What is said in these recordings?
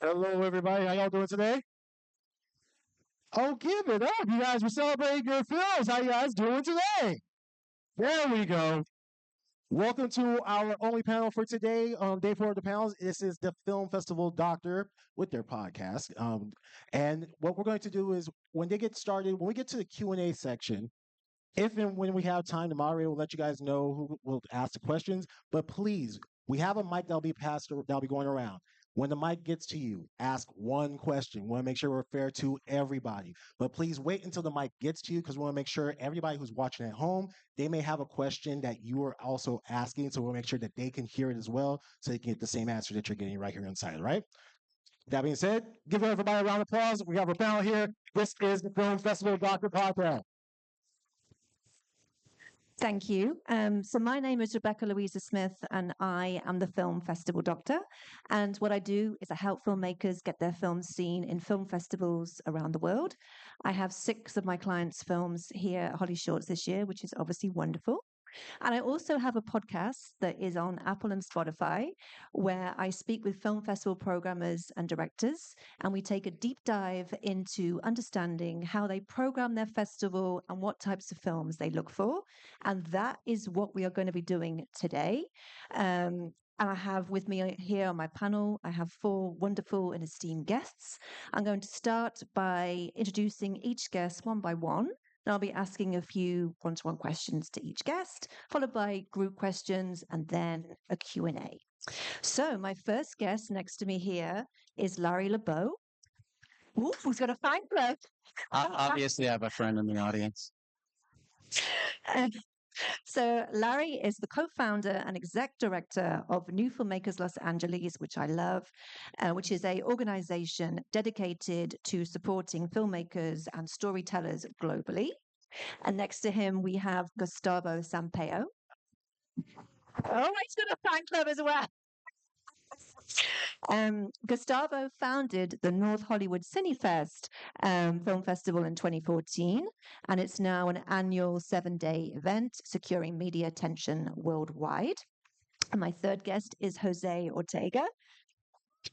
Hello, everybody. How y'all doing today? Oh, give it up. You guys were celebrating your films. How you guys doing today? There we go. Welcome to our only panel for today. Day four of the panels. This is the Film Festival Doctor with their podcast. And what we're going to do is when they get started, when we get to the Q&A section, if and when we have time, the moderator will let you guys know who will ask the questions. But please, we have a mic that'll be passed, that'll be going around. When the mic gets to you, ask one question. We want to make sure we're fair to everybody. But please wait until the mic gets to you because we want to make sure everybody who's watching at home, they may have a question that you are also asking. So we'll make sure that they can hear it as well so they can get the same answer that you're getting right here inside, right? That being said, give everybody a round of applause. We have a panel here. This is the Film Festival Doctor Podcast. Thank you. So my name is Rebecca Louisa Smith, and I am the Film Festival Doctor. And what I do is I help filmmakers get their films seen in film festivals around the world. I have 6 of my clients' films here at HollyShorts this year, which is obviously wonderful. And I also have a podcast that is on Apple and Spotify where I speak with film festival programmers and directors, and we take a deep dive into understanding how they program their festival and what types of films they look for. And that is what we are going to be doing today. And I have with me here on my panel, I have 4 wonderful and esteemed guests. I'm going to start by introducing each guest one by one. And I'll be asking a few one-to-one questions to each guest, followed by group questions and then a Q&A. So my first guest next to me here is Larry LeBeau. Ooh, who's got a fine club? Obviously, I have a friend in the audience. So Larry is the co-founder and exec director of New Filmmakers Los Angeles, which I love, which is an organization dedicated to supporting filmmakers and storytellers globally. And next to him, we have Gustavo Sampaio. Oh, he's got a fan club as well. Gustavo founded the North Hollywood Cinefest Film Festival in 2014, and it's now an annual 7-day event securing media attention worldwide. And my third guest is Jose Ortega.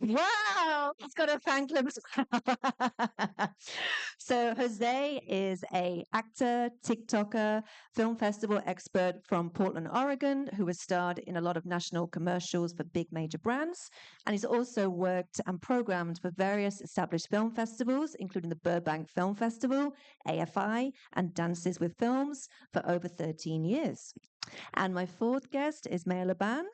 Wow, he's got a fan club. So Jose is an actor, TikToker, film festival expert from Portland, Oregon, who has starred in a lot of national commercials for big major brands. And he's also worked and programmed for various established film festivals, including the Burbank Film Festival, AFI, and Dances with Films for over 13 years. And my fourth guest is Maya Laban.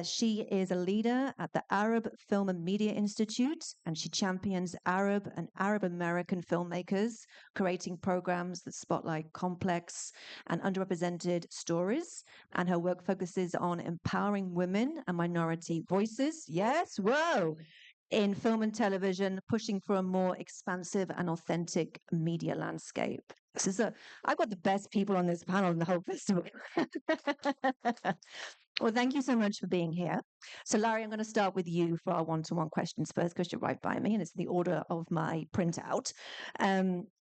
She is a leader at the Arab Film and Media Institute, and she champions Arab and Arab American filmmakers, creating programs that spotlight complex and underrepresented stories. And her work focuses on empowering women and minority voices. Yes, whoa! In film and television, pushing for a more expansive and authentic media landscape. I've got the best people on this panel in the whole festival. Well, thank you so much for being here. So, Larry, I'm going to start with you for our one-to-one questions first, because you're right by me, and it's the order of my printout.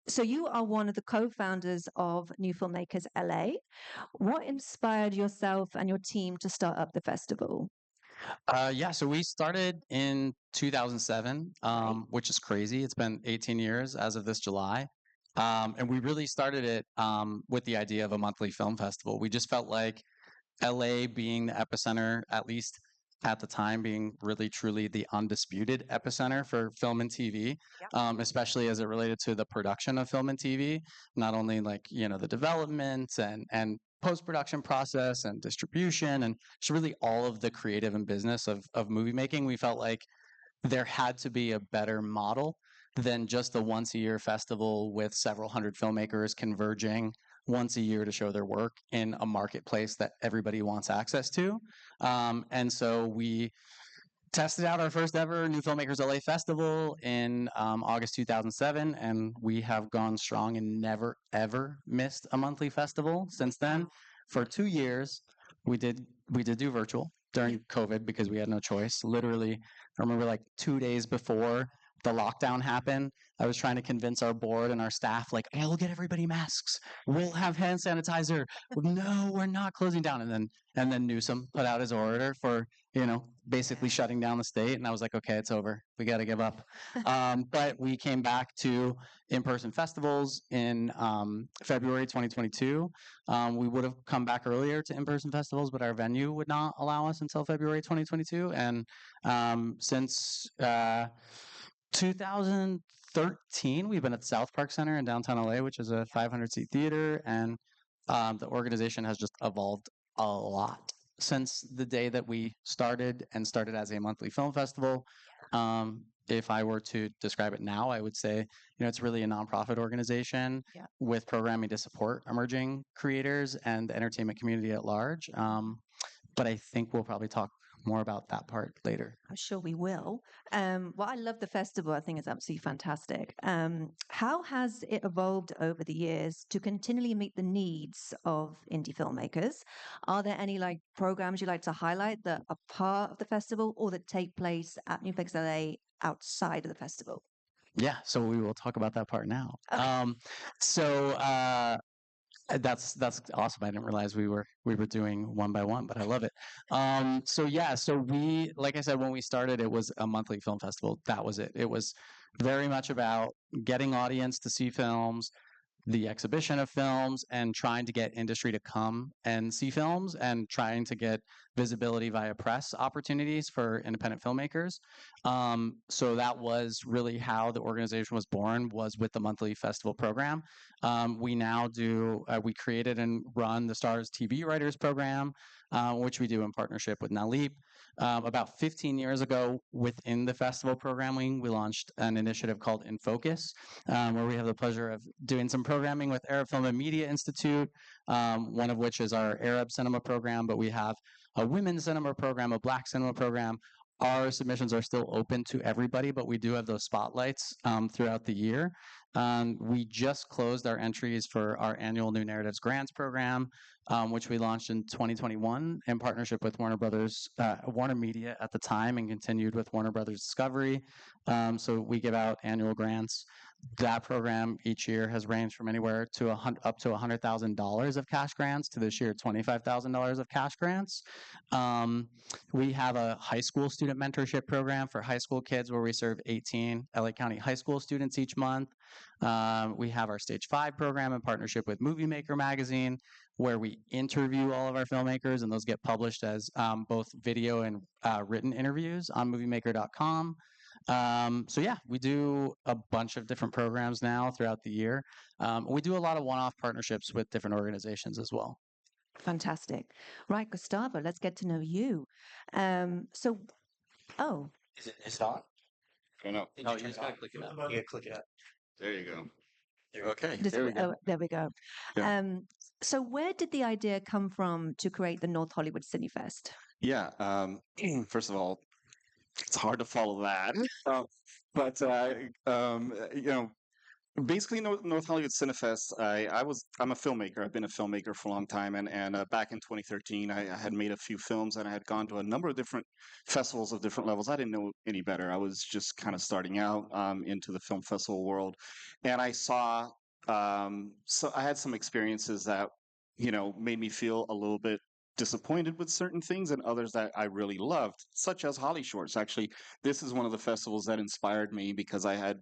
So you are one of the co-founders of New Filmmakers LA. What inspired yourself and your team to start up the festival? So we started in 2007, which is crazy. It's been 18 years as of this July. And we really started it with the idea of a monthly film festival. We just felt like LA being the epicenter, at least at the time, being really truly the undisputed epicenter for film and TV, especially as it related to the production of film and TV, not only like, the development and post-production process and distribution and just really all of the creative and business of movie making. We felt like there had to be a better model than just the once-a-year festival with several hundred filmmakers converging once a year to show their work in a marketplace that everybody wants access to. And so we tested out our first ever New Filmmakers LA Festival in August 2007, and we have gone strong and never, ever missed a monthly festival since then. For 2 years, we did do virtual during COVID because we had no choice. Literally, I remember like 2 days before the lockdown happened, I was trying to convince our board and our staff, like, "Hey, we'll get everybody masks. We'll have hand sanitizer. No, we're not closing down." And then Newsom put out his order for, basically shutting down the state. And I was like, okay, it's over. We got to give up. But we came back to in-person festivals in February 2022. We would have come back earlier to in-person festivals, but our venue would not allow us until February 2022. And since 2013, we've been at the South Park Center in downtown LA, which is a 500-seat theater, and the organization has just evolved a lot since the day that we started as a monthly film festival. If I were to describe it now, I would say, it's really a nonprofit organization with programming to support emerging creators and the entertainment community at large. But I think we'll probably talk more about that part later. I'm sure we will. Well, I love the festival. I think it's absolutely fantastic. How has it evolved over the years to continually meet the needs of indie filmmakers? Are there any programs you like to highlight that are part of the festival or that take place at New Flex LA outside of the festival? Yeah, so we will talk about that part now. Okay. That's awesome. I didn't realize we were doing one by one, but I love it. So we, like I said, when we started, it was a monthly film festival. That was it. It was very much about getting audience to see films, the exhibition of films, and trying to get industry to come and see films, and trying to get visibility via press opportunities for independent filmmakers. So that was really how the organization was born, was with the monthly festival program. We now we created and run the Stars TV Writers Program, which we do in partnership with Naleep. About 15 years ago, within the festival programming, we launched an initiative called In Focus, where we have the pleasure of doing some programming with Arab Film and Media Institute, one of which is our Arab cinema program, but we have a women's cinema program, a black cinema program. Our submissions are still open to everybody, but we do have those spotlights throughout the year. We just closed our entries for our annual New Narratives Grants program, which we launched in 2021 in partnership with Warner Media at the time, and continued with Warner Brothers Discovery. So we give out annual grants. That program each year has ranged from anywhere to up to $100,000 of cash grants to this year $25,000 of cash grants. We have a high school student mentorship program for high school kids where we serve 18 LA County high school students each month. We have our Stage 5 program in partnership with Movie Maker magazine, where we interview all of our filmmakers, and those get published as both video and written interviews on moviemaker.com. So yeah, we do a bunch of different programs now throughout the year. We do a lot of one-off partnerships with different organizations as well. Fantastic. Right, Gustavo, let's get to know you. Is it on? Oh, no. No, you just gotta click it out. Yeah, click it out. There you go. Okay, there we go. Yeah. So where did the idea come from to create the North Hollywood CineFest? Yeah. First of all, it's hard to follow that. But basically, North Hollywood Cinefest. I'm a filmmaker. I've been a filmmaker for a long time, and back in 2013, I had made a few films, and I had gone to a number of different festivals of different levels. I didn't know any better. I was just kind of starting out into the film festival world, and I saw. So I had some experiences that made me feel a little bit disappointed with certain things, and others that I really loved, such as HollyShorts. Actually, this is one of the festivals that inspired me because I had,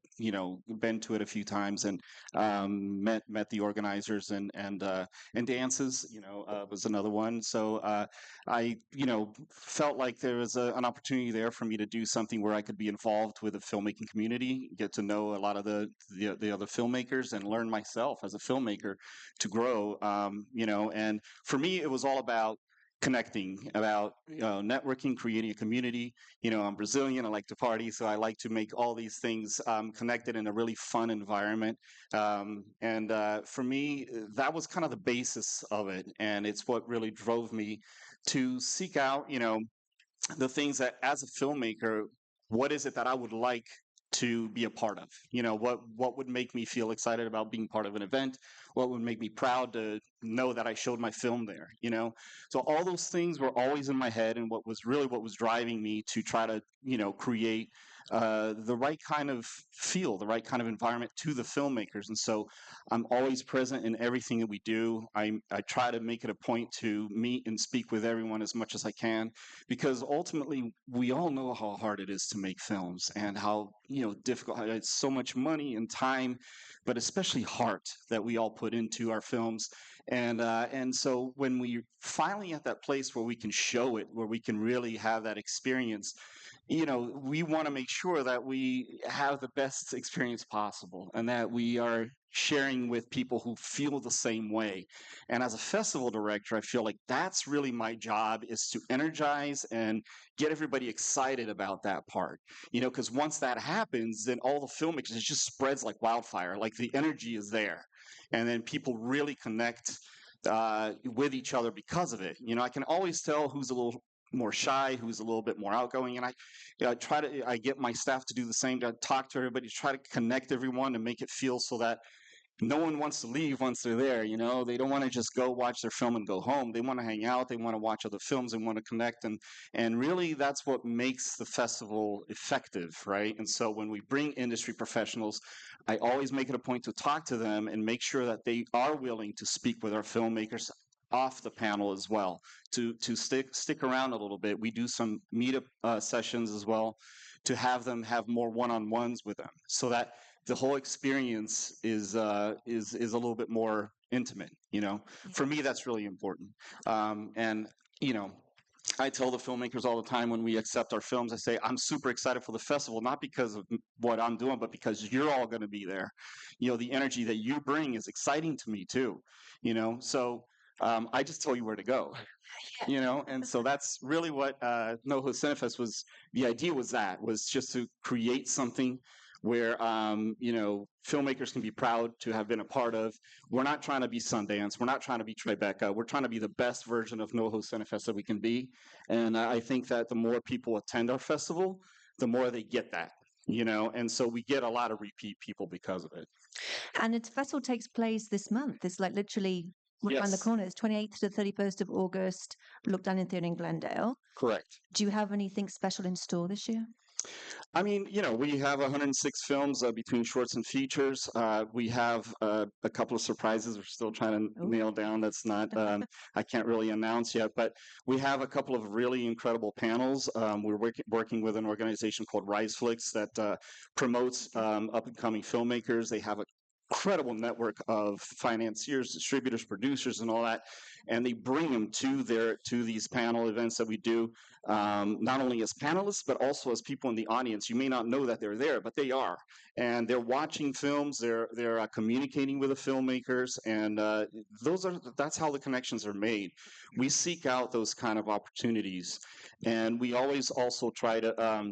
been to it a few times and met the organizers, and dances, was another one. So I, felt like there was an opportunity there for me to do something where I could be involved with the filmmaking community, get to know a lot of the other filmmakers, and learn myself as a filmmaker to grow. And for me, it was all about connecting, about networking, creating a community. I'm Brazilian. I like to party, so I like to make all these things connected in a really fun environment. And for me, that was kind of the basis of it, and it's what really drove me to seek out, the things that, as a filmmaker, what is it that I would like to be a part of? What would make me feel excited about being part of an event? What would make me proud to know that I showed my film there? So all those things were always in my head, and what was driving me to try to create the right kind of feel, the right kind of environment to the filmmakers. And so I'm always present in everything that we do. I try to make it a point to meet and speak with everyone as much as I can, because ultimately we all know how hard it is to make films and how difficult. It's so much money and time, but especially heart that we all put into our films. And so when we finally at that place where we can show it, where we can really have that experience, we want to make sure that we have the best experience possible and that we are sharing with people who feel the same way. And as a festival director, I feel like that's really my job, is to energize and get everybody excited about that part. Because once that happens, then all the filmmakers, it just spreads like wildfire. Like the energy is there. And then people really connect with each other because of it. I can always tell who's a little more shy, who's a little bit more outgoing, and I get my staff to do the same, to talk to everybody, to try to connect everyone and make it feel so that no one wants to leave once they're there. They don't want to just go watch their film and go home. They want to hang out. They want to watch other films. They want to connect. And really, that's what makes the festival effective, right? And so when we bring industry professionals, I always make it a point to talk to them and make sure that they are willing to speak with our filmmakers off the panel as well, to stick around a little bit. We do some meetup sessions as well, to have them have more one-on-ones with them, so that the whole experience is a little bit more intimate. For me, that's really important. And I tell the filmmakers all the time when we accept our films, I say, I'm super excited for the festival, not because of what I'm doing, but because you're all going to be there. The energy that you bring is exciting to me too. So I just tell you where to go. And so that's really what NoHo Cinefest was. The idea was just to create something where filmmakers can be proud to have been a part of. We're not trying to be Sundance. We're not trying to be Tribeca. We're trying to be the best version of NoHo Cinefest that we can be. And I think that the more people attend our festival, the more they get that. And so we get a lot of repeat people because of it. And the festival takes place this month. It's like literally around the Yes. corner. It's 28th to the 31st of August. Look down in theater in Glendale. Correct. Do you have anything special in store this year? I mean, we have 106 films between shorts and features. We have a couple of surprises we're still trying to nail down. That's not, I can't really announce yet, but we have a couple of really incredible panels. We're working with an organization called RiseFlix that promotes up-and-coming filmmakers. They have a incredible network of financiers, distributors, producers, and all that, and they bring them to these panel events that we do, not only as panelists but also as people in the audience. You may not know that they're there, but they are, and they're watching films. They're communicating with the filmmakers, and that's how the connections are made. We seek out those kind of opportunities, and we always also try to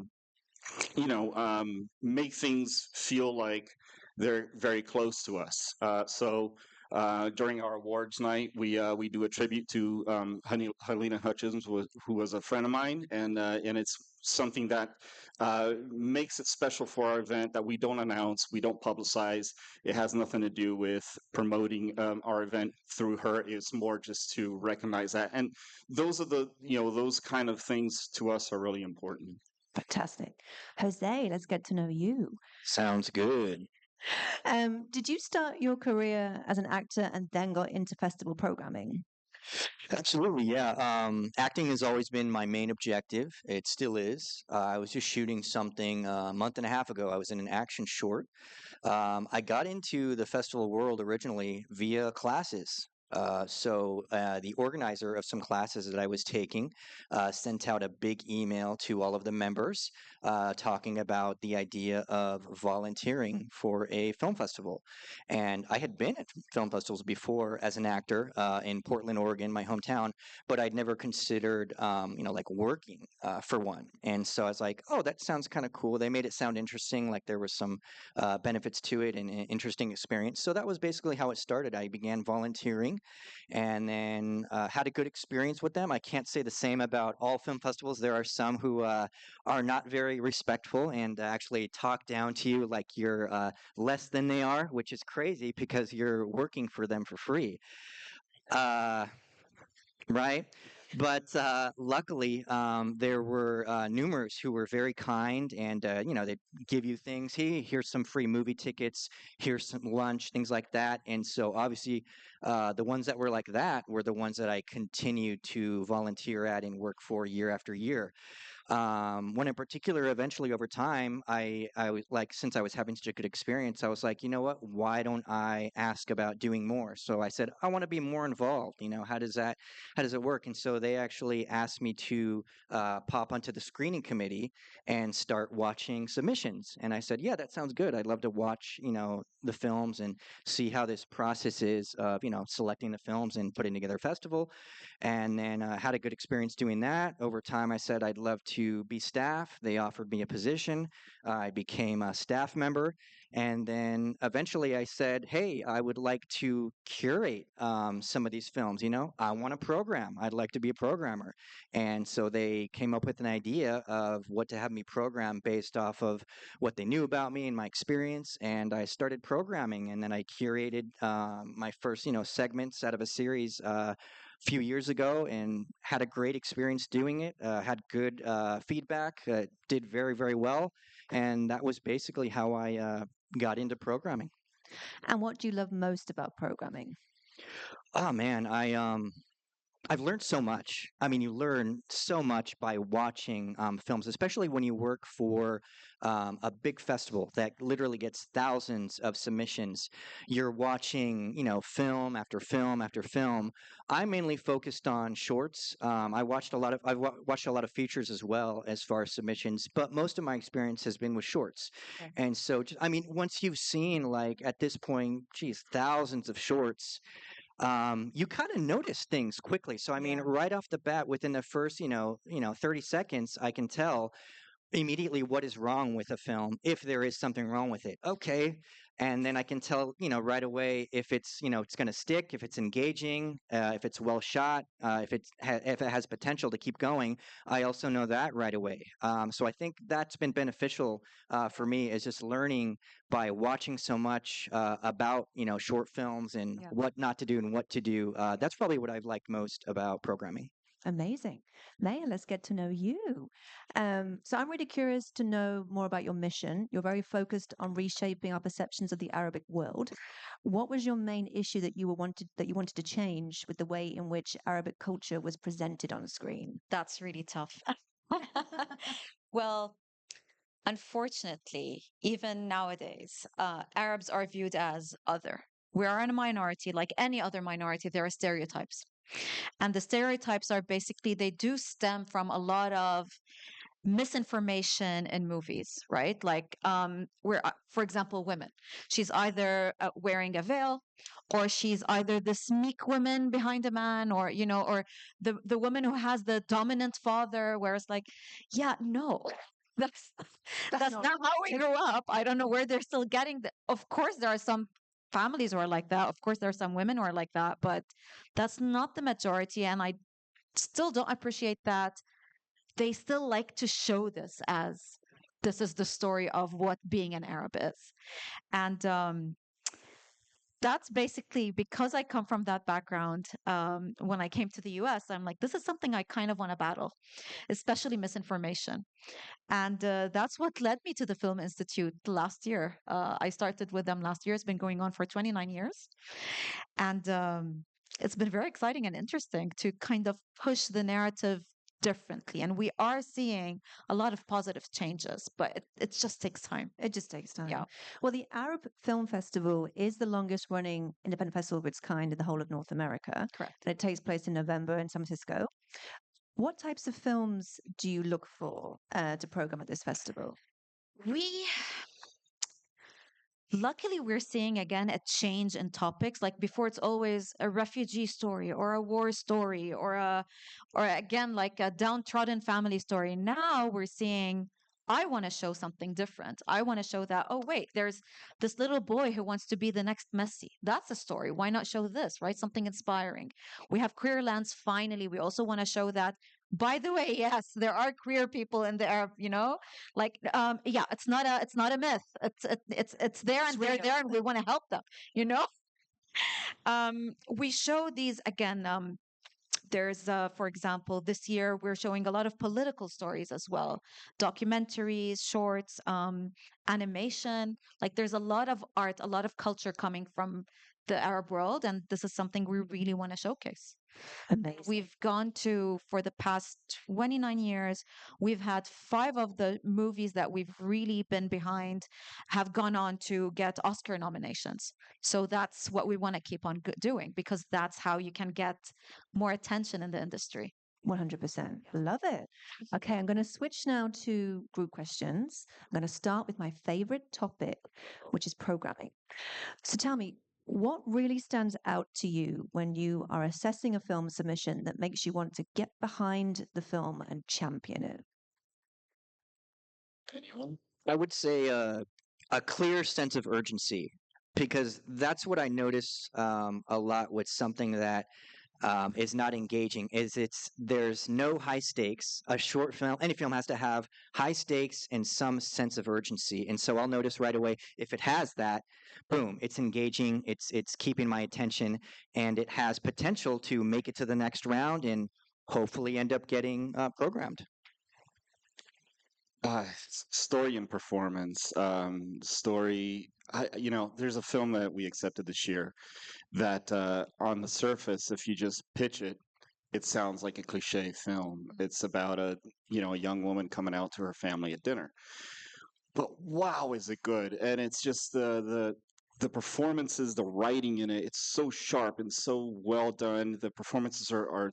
make things feel like they're very close to us. So during our awards night, we do a tribute to Helena Hutchins, who was a friend of mine, and it's something that makes it special for our event, that we don't announce, we don't publicize. It has nothing to do with promoting our event through her. It's more just to recognize that, and those are those kind of things to us are really important. Fantastic. Jose, let's get to know you. Sounds good. Did you start your career as an actor and then got into festival programming? Absolutely, yeah. Acting has always been my main objective. It still is. I was just shooting something a month and a half ago. I was in an action short. I got into the festival world originally via classes. So the organizer of some classes that I was taking sent out a big email to all of the members talking about the idea of volunteering for a film festival. And I had been at film festivals before as an actor in Portland, Oregon, my hometown, but I'd never considered, like working for one. And so I was like, oh, that sounds kind of cool. They made it sound interesting, like there was some benefits to it and an interesting experience. So that was basically how it started. I began volunteering and then had a good experience with them. I can't say the same about all film festivals. There are some who are not very respectful and actually talk down to you like you're less than they are, which is crazy because you're working for them for free. Right? But luckily, there were numerous who were very kind, and they'd give you things. Hey, here's some free movie tickets. Here's some lunch, things like that. And so, obviously, the ones that were like that were the ones that I continued to volunteer at and work for year after year. One in particular, eventually over time, I was like, since I was having such a good experience, I was like, you know what? Why don't I ask about doing more? So I said, I want to be more involved. How does it work? And so they actually asked me to pop onto the screening committee and start watching submissions. And I said, yeah, that sounds good. I'd love to watch, the films and see how this process is of, selecting the films and putting together a festival. And then had a good experience doing that. Over time, I said I'd love to be staff. They offered me a position. I became a staff member. And then eventually I said, hey, I would like to curate some of these films. I want to program. I'd like to be a programmer. And so they came up with an idea of what to have me program based off of what they knew about me and my experience. And I started programming. And then I curated my first, segments out of a series few years ago and had a great experience doing it. Had good feedback. Did very, very well. And that was basically how I got into programming. And what do you love most about programming? Oh man, I've learned so much. I mean, you learn so much by watching films, especially when you work for a big festival that literally gets thousands of submissions. You're watching, film after film after film. I mainly focused on shorts. I've watched a lot of features as well as far as submissions, but most of my experience has been with shorts. Okay. And so, I mean, once you've seen like at this point, geez, thousands of shorts, you kind of notice things quickly. So I mean, Yeah. right off the bat, within the first, 30 seconds, I can tell immediately what is wrong with a film if there is something wrong with it. Okay. And then I can tell, right away if it's going to stick, if it's engaging, if it's well shot, if it has potential to keep going. I also know that right away. So I think that's been beneficial for me, is just learning by watching so much about short films and Yeah. what not to do and what to do. That's probably what I've liked most about programming. Amazing. Maya, let's get to know you. So I'm really curious to know more about your mission. You're very focused on reshaping our perceptions of the Arabic world. What was your main issue that you wanted to change with the way in which Arabic culture was presented on screen? That's really tough. Well, unfortunately, even nowadays, Arabs are viewed as other. We are in a minority, like any other minority, there are stereotypes. And the stereotypes are basically, they do stem from a lot of misinformation in movies, right? Like, where, for example, women. She's either wearing a veil, or she's either this meek woman behind a man, or or the woman who has the dominant father. Whereas, like, yeah, no, that's that's not not how we grew up. I don't know where they're still getting the. Of course, there are some families who are like that. Of course, there are some women who are like that, but that's not the majority. And I still don't appreciate that they still like to show this as this is the story of what being an Arab is. And that's basically because I come from that background. When I came to the US, I'm like, this is something I kind of want to battle, especially misinformation. And that's what led me to the Film Institute last year. I started with them last year. It's been going on for 29 years. And it's been very exciting and interesting to kind of push the narrative differently. And we are seeing a lot of positive changes, but it just takes time. It just takes time. Yeah. Well, the Arab Film Festival is the longest running independent festival of its kind in the whole of North America. Correct. And it takes place in November in San Francisco. What types of films do you look for to program at this festival? Luckily, we're seeing again a change in topics. Like before, it's always a refugee story or a war story or again, like a downtrodden family story. Now we're seeing, I want to show something different. I want to show that, oh, wait, there's this little boy who wants to be the next Messi. That's a story. Why not show this, right? Something inspiring. We have Queer Lands finally. We also want to show that. By the way, yes, there are queer people in the Arab, like yeah, it's not a myth. It's there, and they're real. there, and we want to help them, we show these again There's, for example, this year we're showing a lot of political stories as well, documentaries, shorts, animation. Like there's a lot of art, a lot of culture coming from the Arab world, and this is something we really want to showcase. Amazing. We've gone to, for the past 29 years, we've had 5 of the movies that we've really been behind have gone on to get Oscar nominations. So that's what we want to keep on doing, because that's how you can get more attention in the industry. 100%. Love it. Okay, I'm going to switch now to group questions. I'm going to start with my favorite topic, which is programming. So tell me, what really stands out to you when you are assessing a film submission that makes you want to get behind the film and champion it? I would say a clear sense of urgency, because that's what I notice a lot with something that is not engaging. There's no high stakes. A short film, any film has to have high stakes and some sense of urgency. And so I'll notice right away if it has that, boom, it's engaging. It's keeping my attention, and it has potential to make it to the next round and hopefully end up getting programmed. Story and performance. Story. There's a film that we accepted this year that, on the surface, if you just pitch it, it sounds like a cliche film. It's about a young woman coming out to her family at dinner. But wow, is it good? And it's just the performances, the writing in it. It's so sharp and so well done. The performances are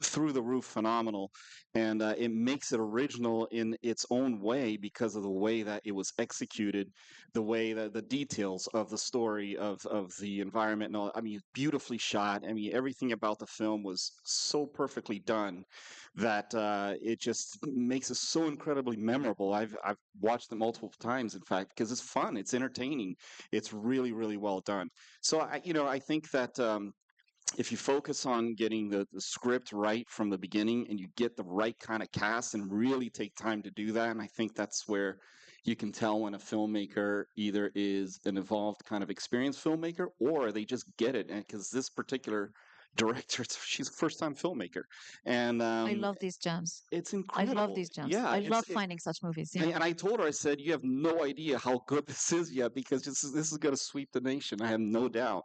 through the roof phenomenal, and it makes it original in its own way because of the way that it was executed, the way that the details of the story of the environment and all. I mean, beautifully shot. I mean, everything about the film was so perfectly done that it just makes it so incredibly memorable. I've watched it multiple times, in fact, because it's fun, it's entertaining, it's really really well done. So I think that if you focus on getting the script right from the beginning and you get the right kind of cast and really take time to do that, and I think that's where you can tell when a filmmaker either is an evolved kind of experienced filmmaker or they just get it. And because this particular director, she's a first-time filmmaker, and I love these gems. it's I incredible. love these gems. Yeah, I love finding such movies. Yeah. and I told her, I said, "You have no idea how good this is yet, because this is going to sweep the nation. I have no doubt."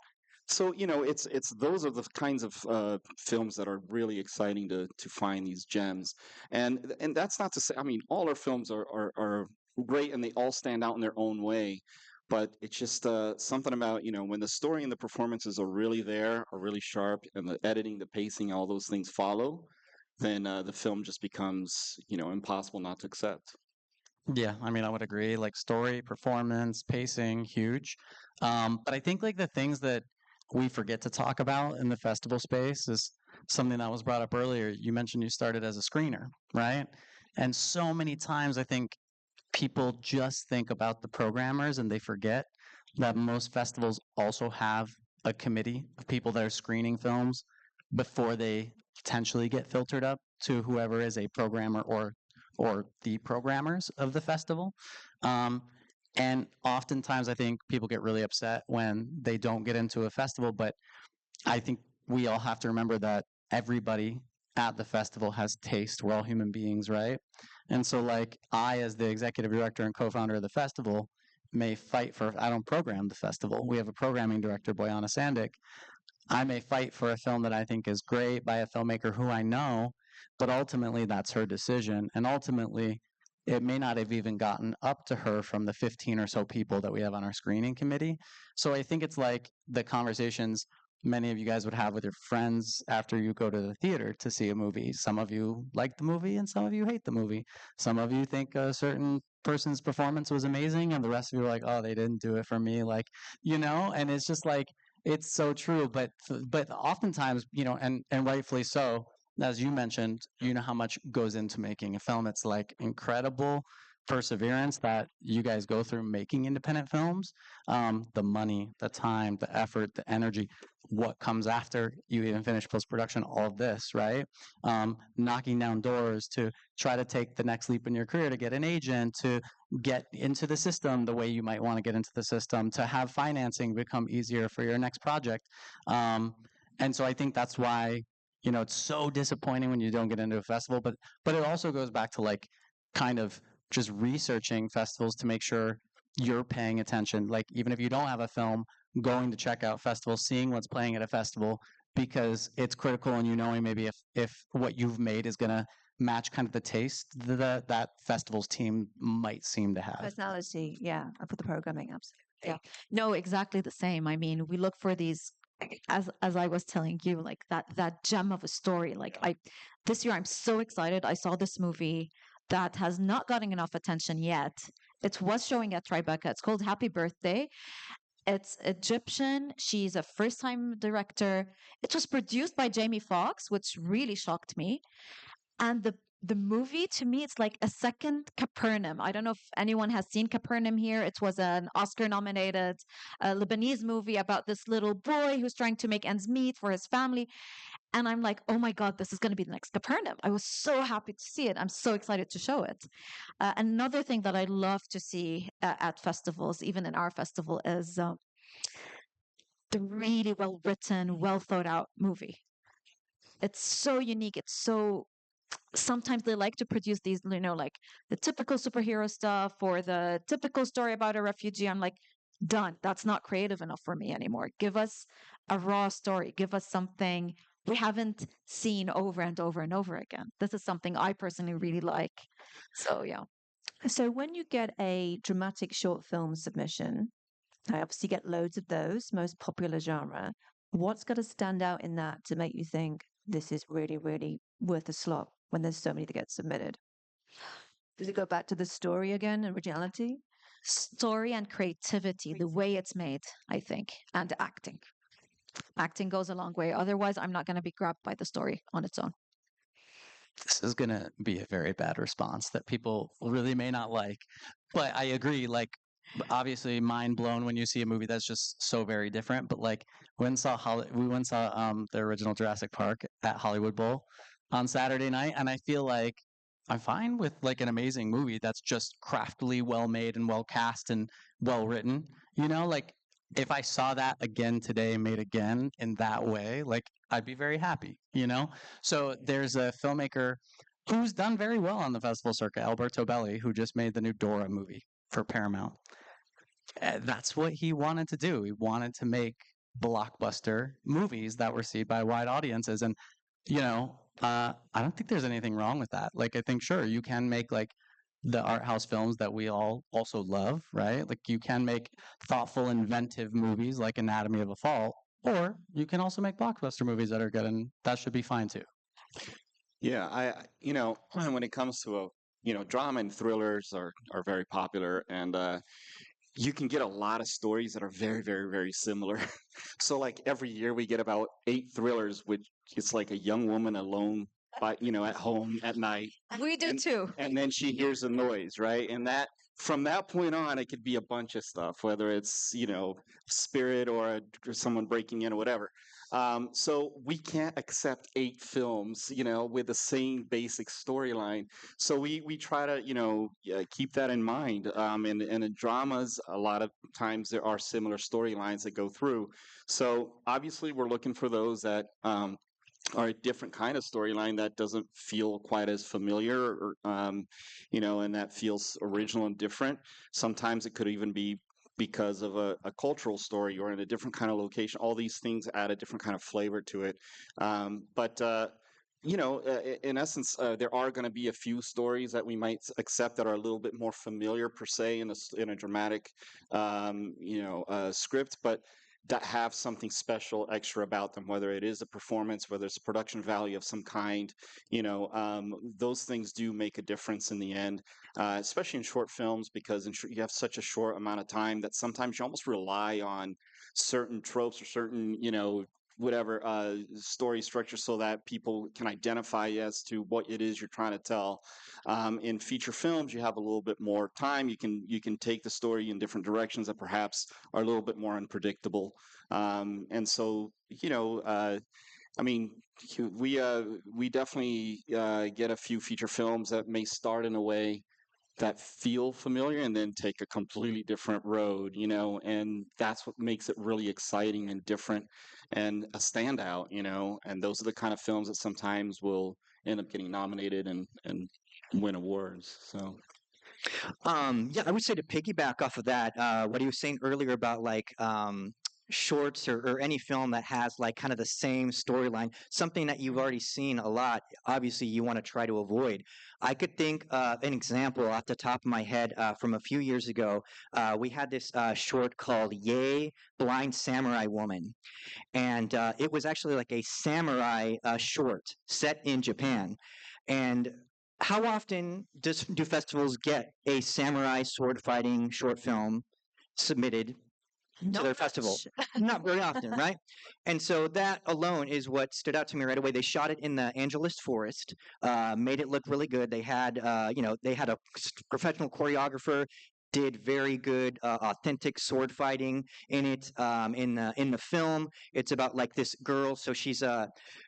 So it's those are the kinds of films that are really exciting to find these gems, and that's not to say. I mean, all our films are great and they all stand out in their own way, but it's just something about when the story and the performances are really there, are really sharp, and the editing, the pacing, all those things follow, then the film just becomes impossible not to accept. Yeah, I mean, I would agree. Like story, performance, pacing, huge. But I think like the things that we forget to talk about in the festival space is something that was brought up earlier. You mentioned you started as a screener, right? And so many times I think people just think about the programmers and they forget that most festivals also have a committee of people that are screening films before they potentially get filtered up to whoever is a programmer or the programmers of the festival. Um, and oftentimes, I think people get really upset when they don't get into a festival. But I think we all have to remember that everybody at the festival has taste. We're all human beings, right? And so, like, I, as the executive director and co founder of the festival, may fight for, I don't program the festival. We have a programming director, Boyana Sandik. I may fight for a film that I think is great by a filmmaker who I know, but ultimately that's her decision. And ultimately, it may not have even gotten up to her from the 15 or so people that we have on our screening committee. So I think it's like the conversations many of you guys would have with your friends after you go to the theater to see a movie. Some of you like the movie and some of you hate the movie. Some of you think a certain person's performance was amazing and the rest of you are like, oh, they didn't do it for me. Like, and it's just like, it's so true. But oftentimes, and rightfully so, as you mentioned, you know how much goes into making a film. It's like incredible perseverance that you guys go through making independent films. The money, the time, the effort, the energy, what comes after you even finish post-production, all of this, right? Knocking down doors to try to take the next leap in your career, to get an agent, to get into the system the way you might want to get into the system, to have financing become easier for your next project. And so I think that's why it's so disappointing when you don't get into a festival, but it also goes back to like kind of just researching festivals to make sure you're paying attention. Like even if you don't have a film, going to check out festivals, seeing what's playing at a festival, because it's critical and knowing maybe if what you've made is going to match kind of the taste that festival's team might seem to have. Personality, yeah, and for the programming, absolutely. Yeah. No, exactly the same. I mean, we look for these as I was telling you, like that gem of a story. Like this year I'm so excited. I saw this movie that has not gotten enough attention yet. It was showing at Tribeca. It's called Happy Birthday. It's Egyptian. She's a first time director. It was produced by Jamie Foxx, which really shocked me. And the movie to me, it's like a second Capernaum. I don't know if anyone has seen Capernaum here. It was an Oscar nominated Lebanese movie about this little boy who's trying to make ends meet for his family. And I'm like, oh my God, this is going to be the next Capernaum. I was so happy to see it. I'm so excited to show it. Another thing that I love to see at festivals, even in our festival, is the really well written, well thought out movie. It's so unique. It's so sometimes they like to produce these, like the typical superhero stuff or the typical story about a refugee. I'm like, done. That's not creative enough for me anymore. Give us a raw story. Give us something we haven't seen over and over and over again. This is something I personally really like. So, yeah. So when you get a dramatic short film submission, I obviously get loads of those, most popular genre. What's got to stand out in that to make you think this is really, really worth a slot when there's so many that get submitted? Does it go back to the story again, originality? Story and creativity, the way it's made, I think, and acting. Acting goes a long way. Otherwise, I'm not going to be grabbed by the story on its own. This is going to be a very bad response that people really may not like. But I agree, like, obviously mind blown when you see a movie that's just so very different. But like, we went and saw the original Jurassic Park at Hollywood Bowl on Saturday night, and I feel like I'm fine with like an amazing movie that's just craftily well made and well cast and well written. Like if I saw that again today, made again in that way, like I'd be very happy. So there's a filmmaker who's done very well on the festival circuit, Alberto Belli, who just made the new Dora movie for Paramount. That's what he wanted to do. He wanted to make blockbuster movies that were seen by wide audiences. And, I don't think there's anything wrong with that. Like, I think, sure, you can make like the art house films that we all also love, right? Like, you can make thoughtful, inventive movies like Anatomy of a Fall, or you can also make blockbuster movies that are good, and that should be fine too. Yeah, when it comes to drama and thrillers are very popular, and you can get a lot of stories that are very, very, very similar. So like every year we get about 8 thrillers, which it's like a young woman alone at home at night, We do too. and then she hears a noise, right? And that from that point on, it could be a bunch of stuff, whether it's spirit or someone breaking in or whatever. So we can't accept 8 films, with the same basic storyline. So we try to keep that in mind. And in dramas, a lot of times there are similar storylines that go through. So obviously, we're looking for those that are a different kind of storyline that doesn't feel quite as familiar, or and that feels original and different. Sometimes it could even be because of a cultural story or in a different kind of location. All these things add a different kind of flavor to it. But in essence, there are going to be a few stories that we might accept that are a little bit more familiar per se in a dramatic, script, but that have something special extra about them, whether it is a performance, whether it's a production value of some kind. Those things do make a difference in the end, especially in short films, because you have such a short amount of time that sometimes you almost rely on certain tropes or certain, whatever story structure so that people can identify as to what it is you're trying to tell. In feature films, you have a little bit more time. You can take the story in different directions that perhaps are a little bit more unpredictable. And so, I mean, we definitely get a few feature films that may start in a way that feel familiar and then take a completely different road, and that's what makes it really exciting and different and a standout, and those are the kind of films that sometimes will end up getting nominated and win awards. So Yeah, I would say to piggyback off of that, what he was saying earlier about like shorts or any film that has like kind of the same storyline, something that you've already seen a lot, obviously you want to try to avoid. I could think an example off the top of my head from a few years ago. We had this short called Yay, Blind Samurai Woman. And it was actually like a samurai short set in Japan. And how often do festivals get a samurai sword fighting short film submitted to Not their festival? much. Not very often, right? And so that alone is what stood out to me right away. They shot it in the Angeles forest, made it look really good. They had, they had a professional choreographer. Did very good, authentic sword fighting in it. In the film, it's about like this girl. So she's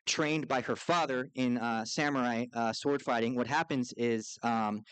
trained by her father in samurai sword fighting. What happens is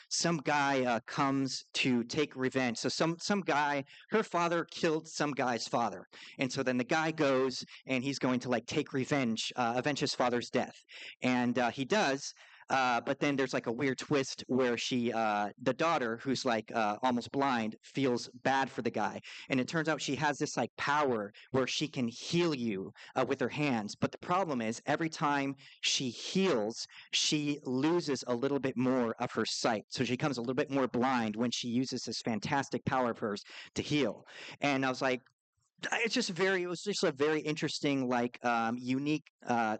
some guy comes to take revenge. So some guy, her father killed some guy's father, and so then the guy goes and he's going to like take revenge, avenge his father's death, and he does. But then there's like a weird twist where the daughter, who's like almost blind, feels bad for the guy, and it turns out she has this like power where she can heal you with her hands. But the problem is, every time she heals, she loses a little bit more of her sight, so she becomes a little bit more blind when she uses this fantastic power of hers to heal. And I was like, it was just a very interesting, like unique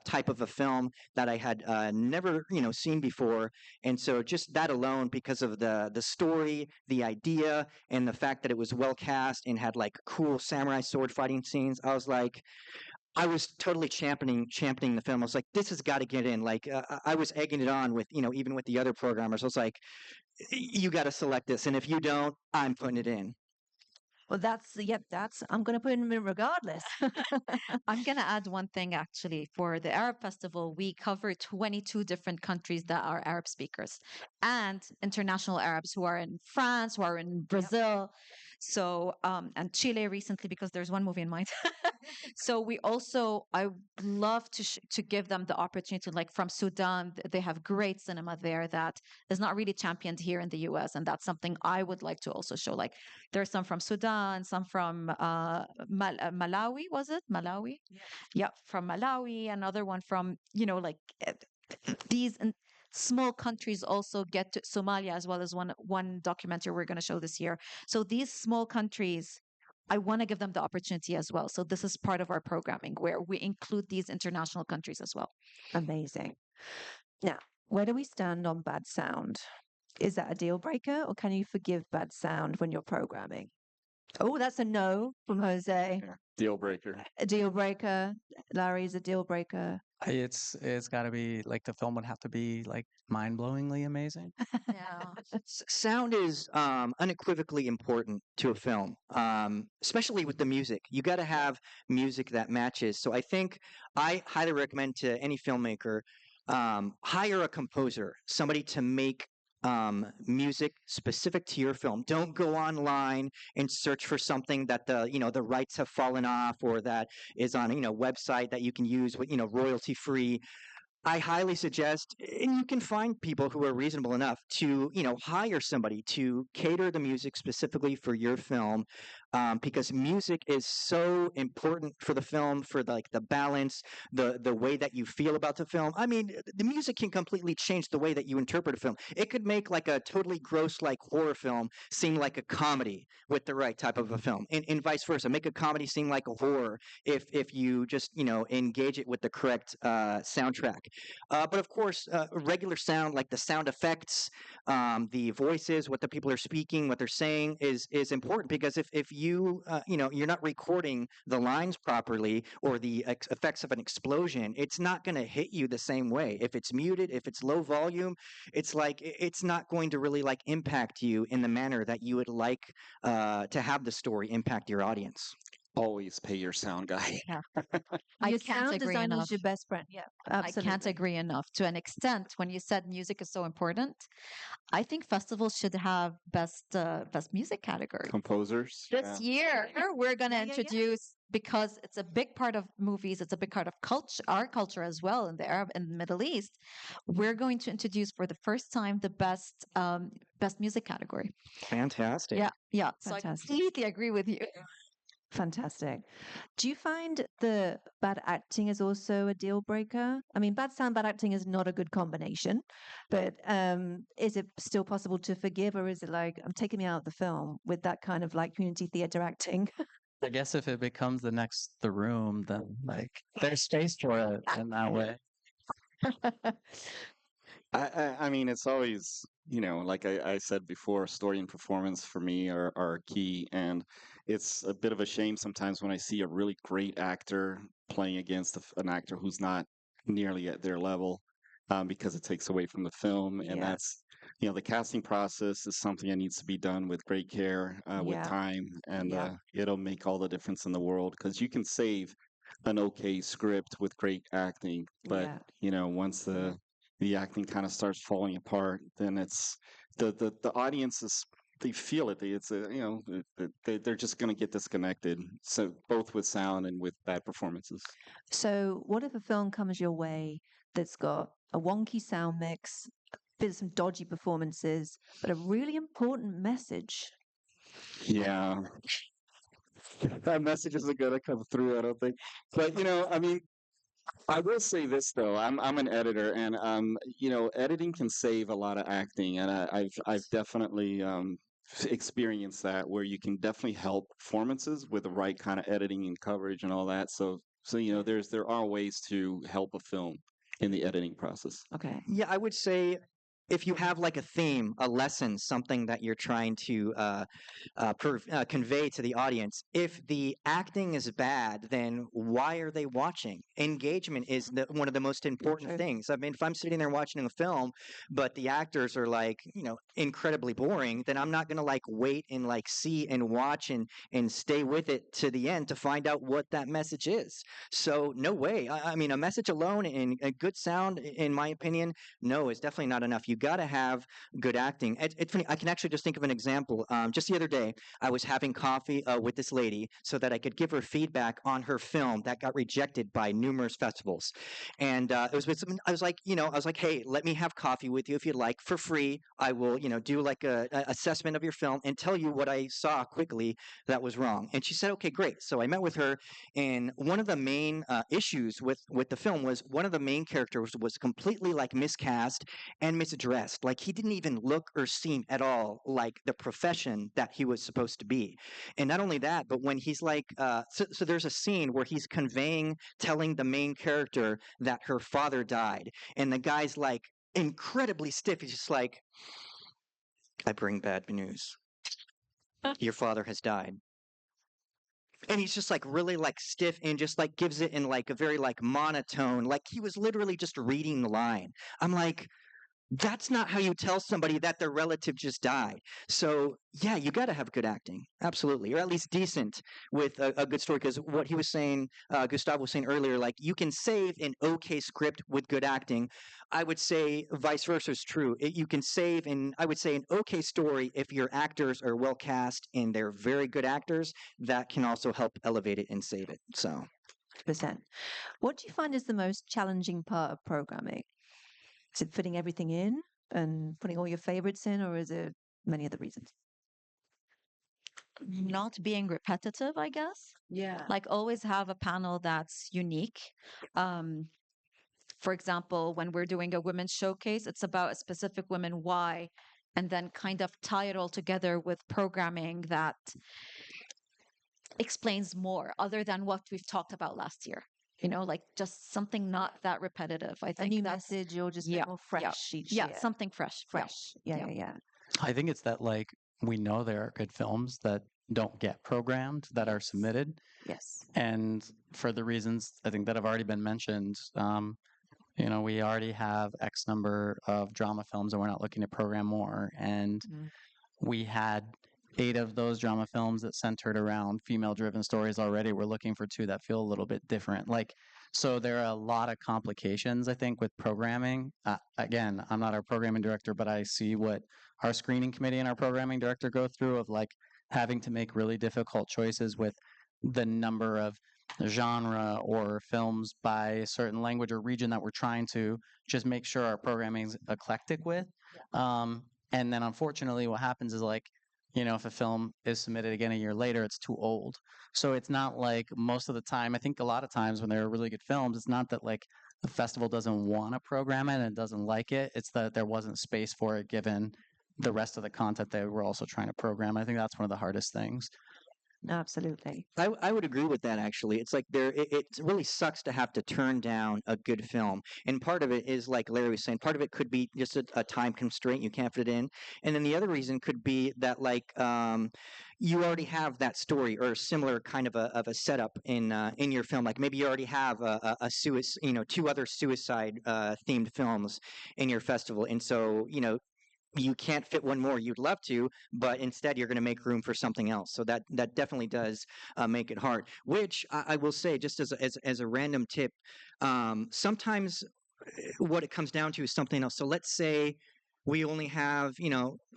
type of a film that I had never seen before. And so just that alone, because of the story, the idea, and the fact that it was well cast and had like cool samurai sword fighting scenes, I was totally championing the film. I was like, this has got to get in. Like I was egging it on with even with the other programmers. I was like, you got to select this, and if you don't, I'm putting it in. Well, I'm going to put him in regardless. I'm going to add one thing actually. For the Arab Festival, we cover 22 different countries that are Arab speakers and international Arabs who are in France, who are in Brazil. So, and Chile recently, because there's one movie in mind. So I love to give them the opportunity, like from Sudan, they have great cinema there that is not really championed here in the US. And that's something I would like to also show. Like there's some from Sudan, some from Malawi, was it? Malawi? Yeah, from Malawi, another one from, these small countries also get to Somalia, as well as one documentary we're going to show this year. So these small countries, I want to give them the opportunity as well. So this is part of our programming where we include these international countries as well. Amazing. Now, where do we stand on bad sound? Is that a deal breaker, or can you forgive bad sound when you're programming? Oh, that's a no from Jose. deal breaker. A deal breaker. Larry's a deal breaker. It's got to be like the film would have to be like mind-blowingly amazing. Yeah. Sound is unequivocally important to a film, especially with the music. You got to have music that matches. So I think I highly recommend to any filmmaker, hire a composer, somebody to make music specific to your film. Don't go online and search for something that the rights have fallen off, or that is on website that you can use with royalty free. I highly suggest, and you can find people who are reasonable enough to, hire somebody to cater the music specifically for your film, because music is so important for the film, for the balance, the way that you feel about the film. I mean, the music can completely change the way that you interpret a film. It could make like a totally gross like horror film seem like a comedy with the right type of a film, and vice versa. Make a comedy seem like a horror if you just engage it with the correct soundtrack. But of course, regular sound, like the sound effects, the voices, what the people are speaking, what they're saying is important, because if you you're not recording the lines properly, or the effects of an explosion, it's not going to hit you the same way. If it's muted, if it's low volume, it's like it's not going to really like impact you in the manner that you would like to have the story impact your audience. Always pay your sound guy. I Your can't sound agree designer enough. is your best friend. Yeah, I can't absolutely. agree enough. To an extent, when you said music is so important, I think festivals should have best music category. Composers. This year, we're going to Yeah, yeah, yeah. introduce, because it's a big part of movies, it's a big part of culture, our culture as well in the Arab and Middle East. We're going to introduce for the first time the best music category. Fantastic. Yeah, yeah. So I Fantastic. completely agree with you. Fantastic. Do you find the bad acting is also a deal breaker? I mean, bad sound, bad acting is not a good combination, but is it still possible to forgive, or is it like, I'm taking me out of the film with that kind of like community theater acting? I guess if it becomes the next The Room, then like there's space for it in that way. I mean, it's always, like I said before, story and performance for me are key. And it's a bit of a shame sometimes when I see a really great actor playing against an actor who's not nearly at their level, because it takes away from the film. And Yeah, the casting process is something that needs to be done with great care, with yeah, time, and yeah, it'll make all the difference in the world because you can save an okay script with great acting, but yeah. once the acting kind of starts falling apart, then it's the audience is they feel it. It's a, they're just going to get disconnected. So both with sound and with bad performances. So, what if a film comes your way that's got a wonky sound mix, bit of some dodgy performances, but a really important message? Yeah, that message isn't going to come through, I don't think. But I mean, I will say this though, I'm an editor, and editing can save a lot of acting, and I've definitely experienced that where you can definitely help performances with the right kind of editing and coverage and all that. So there are ways to help a film in the editing process. Okay. Yeah, I would say if you have like a theme, a lesson, something that you're trying to convey to the audience, if the acting is bad, then why are they watching? Engagement is one of the most important True. things. I mean, if I'm sitting there watching a film, but the actors are like, incredibly boring, then I'm not going to like wait and like see and watch and stay with it to the end to find out what that message is. So no way. I mean, a message alone and a good sound, in my opinion, no, is definitely not enough. You got to have good acting. It's funny. I can actually just think of an example. Just the other day, I was having coffee with this lady so that I could give her feedback on her film that got rejected by numerous festivals. And it was with I was like, I was like, hey, let me have coffee with you if you'd like for free. I will, do like a assessment of your film and tell you what I saw quickly that was wrong. And she said, okay, great. So I met with her, and one of the main issues with the film was one of the main characters was completely like miscast and misaddressed. Like he didn't even look or seem at all like the profession that he was supposed to be. And not only that, but when he's like, so there's a scene where he's telling the main character that her father died, and the guy's like incredibly stiff. He's just like, I bring bad news. Your father has died. And he's just like really like stiff and just like gives it in like a very like monotone, like he was literally just reading the line. I'm like, that's not how you tell somebody that their relative just died. So yeah, you got to have good acting, absolutely, or at least decent with a good story. Because what he was saying, Gustavo was saying earlier, like you can save an okay script with good acting. I would say vice versa is true. You can save, I would say, an okay story if your actors are well cast and they're very good actors. That can also help elevate it and save it. So. Percent. What do you find is the most challenging part of programming? Is it fitting everything in and putting all your favorites in, or is it many other reasons? Not being repetitive, I guess. Yeah. Like always have a panel that's unique. Um, for example, when we're doing a women's showcase, it's about a specific woman, why, and then kind of tie it all together with programming that explains more other than what we've talked about last year. Like just something not that repetitive. I A think new that's message or just a yeah, bit more yeah, fresh each yeah, year. something fresh, Fresh. Yeah, yeah. yeah, yeah. I think it's that like we know there are good films that don't get programmed that are submitted, Yes. and for the reasons I think that have already been mentioned, we already have X number of drama films, and we're not looking to program more. And Mm. we had 8 of those drama films that centered around female-driven stories already. We're looking for 2 that feel a little bit different. Like, so there are a lot of complications, I think, with programming. Again, I'm not our programming director, but I see what our screening committee and our programming director go through of like having to make really difficult choices with the number of genre or films by a certain language or region that we're trying to just make sure our programming is eclectic with. And then unfortunately, what happens is like, if a film is submitted again a year later, it's too old. So it's not like most of the time, I think a lot of times when there are really good films, it's not that like the festival doesn't want to program it and doesn't like it. It's that there wasn't space for it given the rest of the content they were also trying to program. I think that's one of the hardest things. Absolutely. I would agree with that actually. It's like it really sucks to have to turn down a good film. And part of it is like Larry was saying, part of it could be just a time constraint, you can't fit it in. And then the other reason could be that like you already have that story or a similar kind of a setup in your film. Like maybe you already have a suicide, 2 other suicide themed films in your festival. And so, you can't fit one more. You'd love to, but instead you're going to make room for something else. So that definitely does make it hard. Which I will say, just as a random tip, sometimes what it comes down to is something else. So let's say we only have,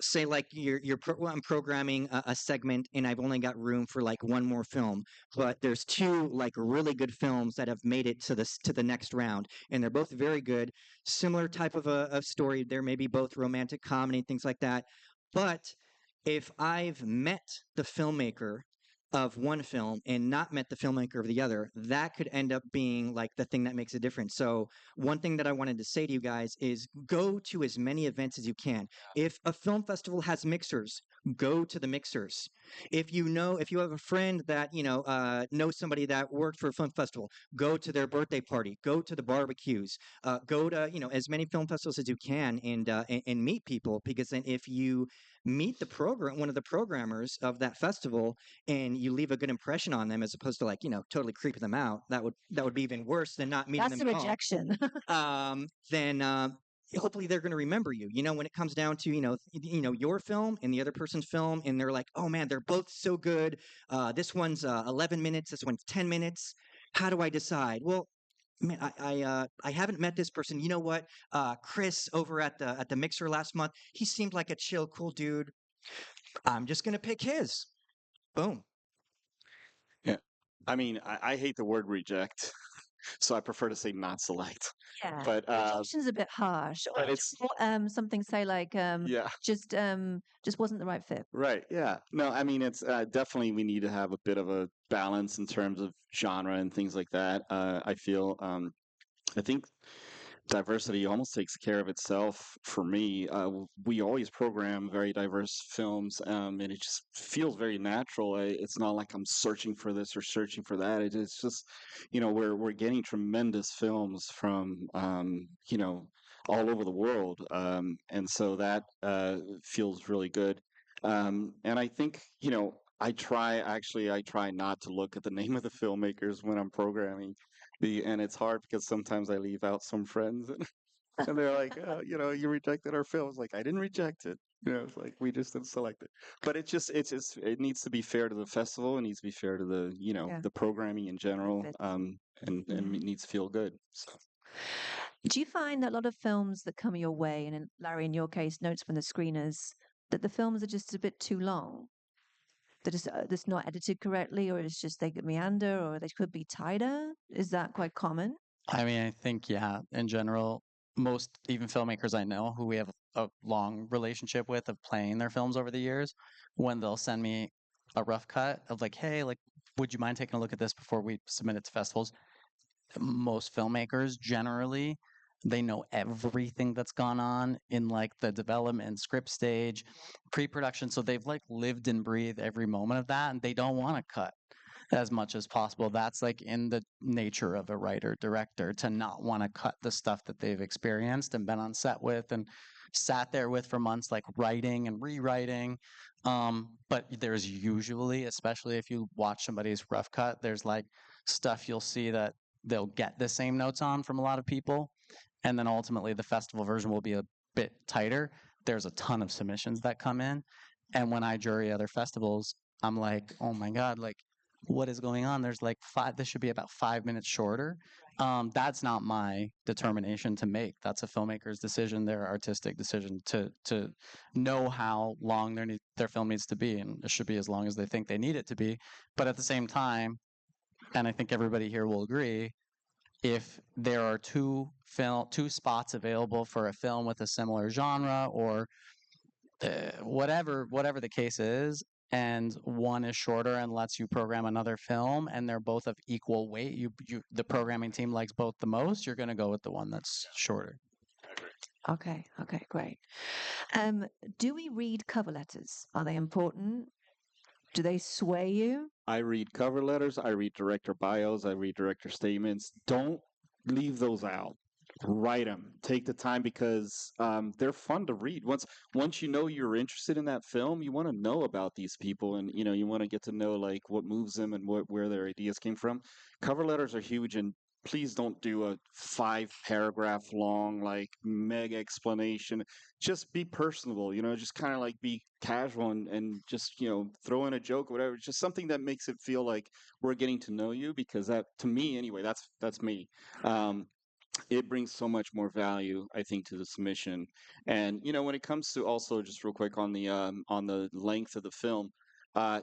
say like I'm programming a segment and I've only got room for like one more film, but there's 2 like really good films that have made it to the next round, and they're both very good, similar type of a story. They're maybe both romantic comedy, things like that. But if I've met the filmmaker of one film and not met the filmmaker of the other, that could end up being like the thing that makes a difference. So one thing that I wanted to say to you guys is go to as many events as you can. If a film festival has mixers, go to the mixers. If you have a friend that knows somebody that worked for a film festival, go to their birthday party, go to the barbecues, go to as many film festivals as you can, and meet people. Because then if you meet one of the programmers of that festival, and you leave a good impression on them, as opposed to like totally creeping them out, that would be even worse than not meeting That's them a at all. rejection. Then hopefully they're going to remember you. When it comes down to your film and the other person's film, and they're like, oh man, they're both so good. This one's 11 minutes. This one's 10 minutes. How do I decide? Well, man, I haven't met this person. You know what? Chris over at the mixer last month, he seemed like a chill, cool dude. I'm just going to pick his. Boom. Yeah. I mean, I hate the word reject, so I prefer to say not select. Yeah. But Rejection's a bit harsh. Or but it's something say like yeah. just wasn't the right fit. Right. Yeah. No, I mean, it's definitely we need to have a bit of a balance in terms of genre and things like that. I feel, I think diversity almost takes care of itself for me. We always program very diverse films, and it just feels very natural. It's not like I'm searching for this or searching for that. It's just, we're getting tremendous films from, all over the world, and so that feels really good. And I think, I try not to look at the name of the filmmakers when I'm programming. And it's hard because sometimes I leave out some friends and they're like, you rejected our film. It's like, I didn't reject it. It's like we just didn't select it. But it needs to be fair to the festival. It needs to be fair to the, Yeah. the programming in general. Fit. And it needs to feel good. So. Do you find that a lot of films that come your way, and Larry, in your case, notes from the screeners, that the films are just a bit too long? That it's not edited correctly, or it's just they meander, or they could be tighter? Is that quite common? I mean, I think, yeah, in general, most even filmmakers I know who we have a long relationship with of playing their films over the years, when they'll send me a rough cut of like, hey, like, would you mind taking a look at this before we submit it to festivals? Most filmmakers generally, they know everything that's gone on in like the development script stage, pre-production. So they've like lived and breathed every moment of that, and they don't want to cut as much as possible. That's like in the nature of a writer director to not want to cut the stuff that they've experienced and been on set with and sat there with for months, like writing and rewriting. But there's usually, especially if you watch somebody's rough cut, there's like stuff you'll see that they'll get the same notes on from a lot of people. And then ultimately the festival version will be a bit tighter. There's a ton of submissions that come in. And when I jury other festivals, I'm like, oh my God, like what is going on? There's like five, this should be about 5 minutes shorter. That's not my determination to make. That's a filmmaker's decision, their artistic decision to know how long their film needs to be, and it should be as long as they think they need it to be. But at the same time, and I think everybody here will agree, if there are two spots available for a film with a similar genre or whatever the case is, and one is shorter and lets you program another film, and they're both of equal weight, the programming team likes both the most, you're going to go with the one that's shorter. Okay, great. Do we read cover letters? Are they important? Do they sway you? I read cover letters, I read director bios, I read director statements. Don't leave those out. Write them. Take the time because they're fun to read. Once you know you're interested in that film, you want to know about these people, and you want to get to know like what moves them and where their ideas came from. Cover letters are huge, and please don't do a 5 paragraph long like mega explanation. Just be personable, just kind of like be casual and just throw in a joke or whatever. Just something that makes it feel like we're getting to know you, because that, to me anyway, that's me. It brings so much more value, I think, to the submission. And when it comes to, also just real quick on the length of the film, I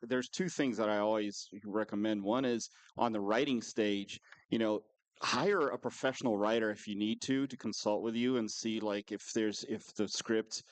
there's two things that I always recommend. One is on the writing stage, you know, hire a professional writer if you need to consult with you and see like if the script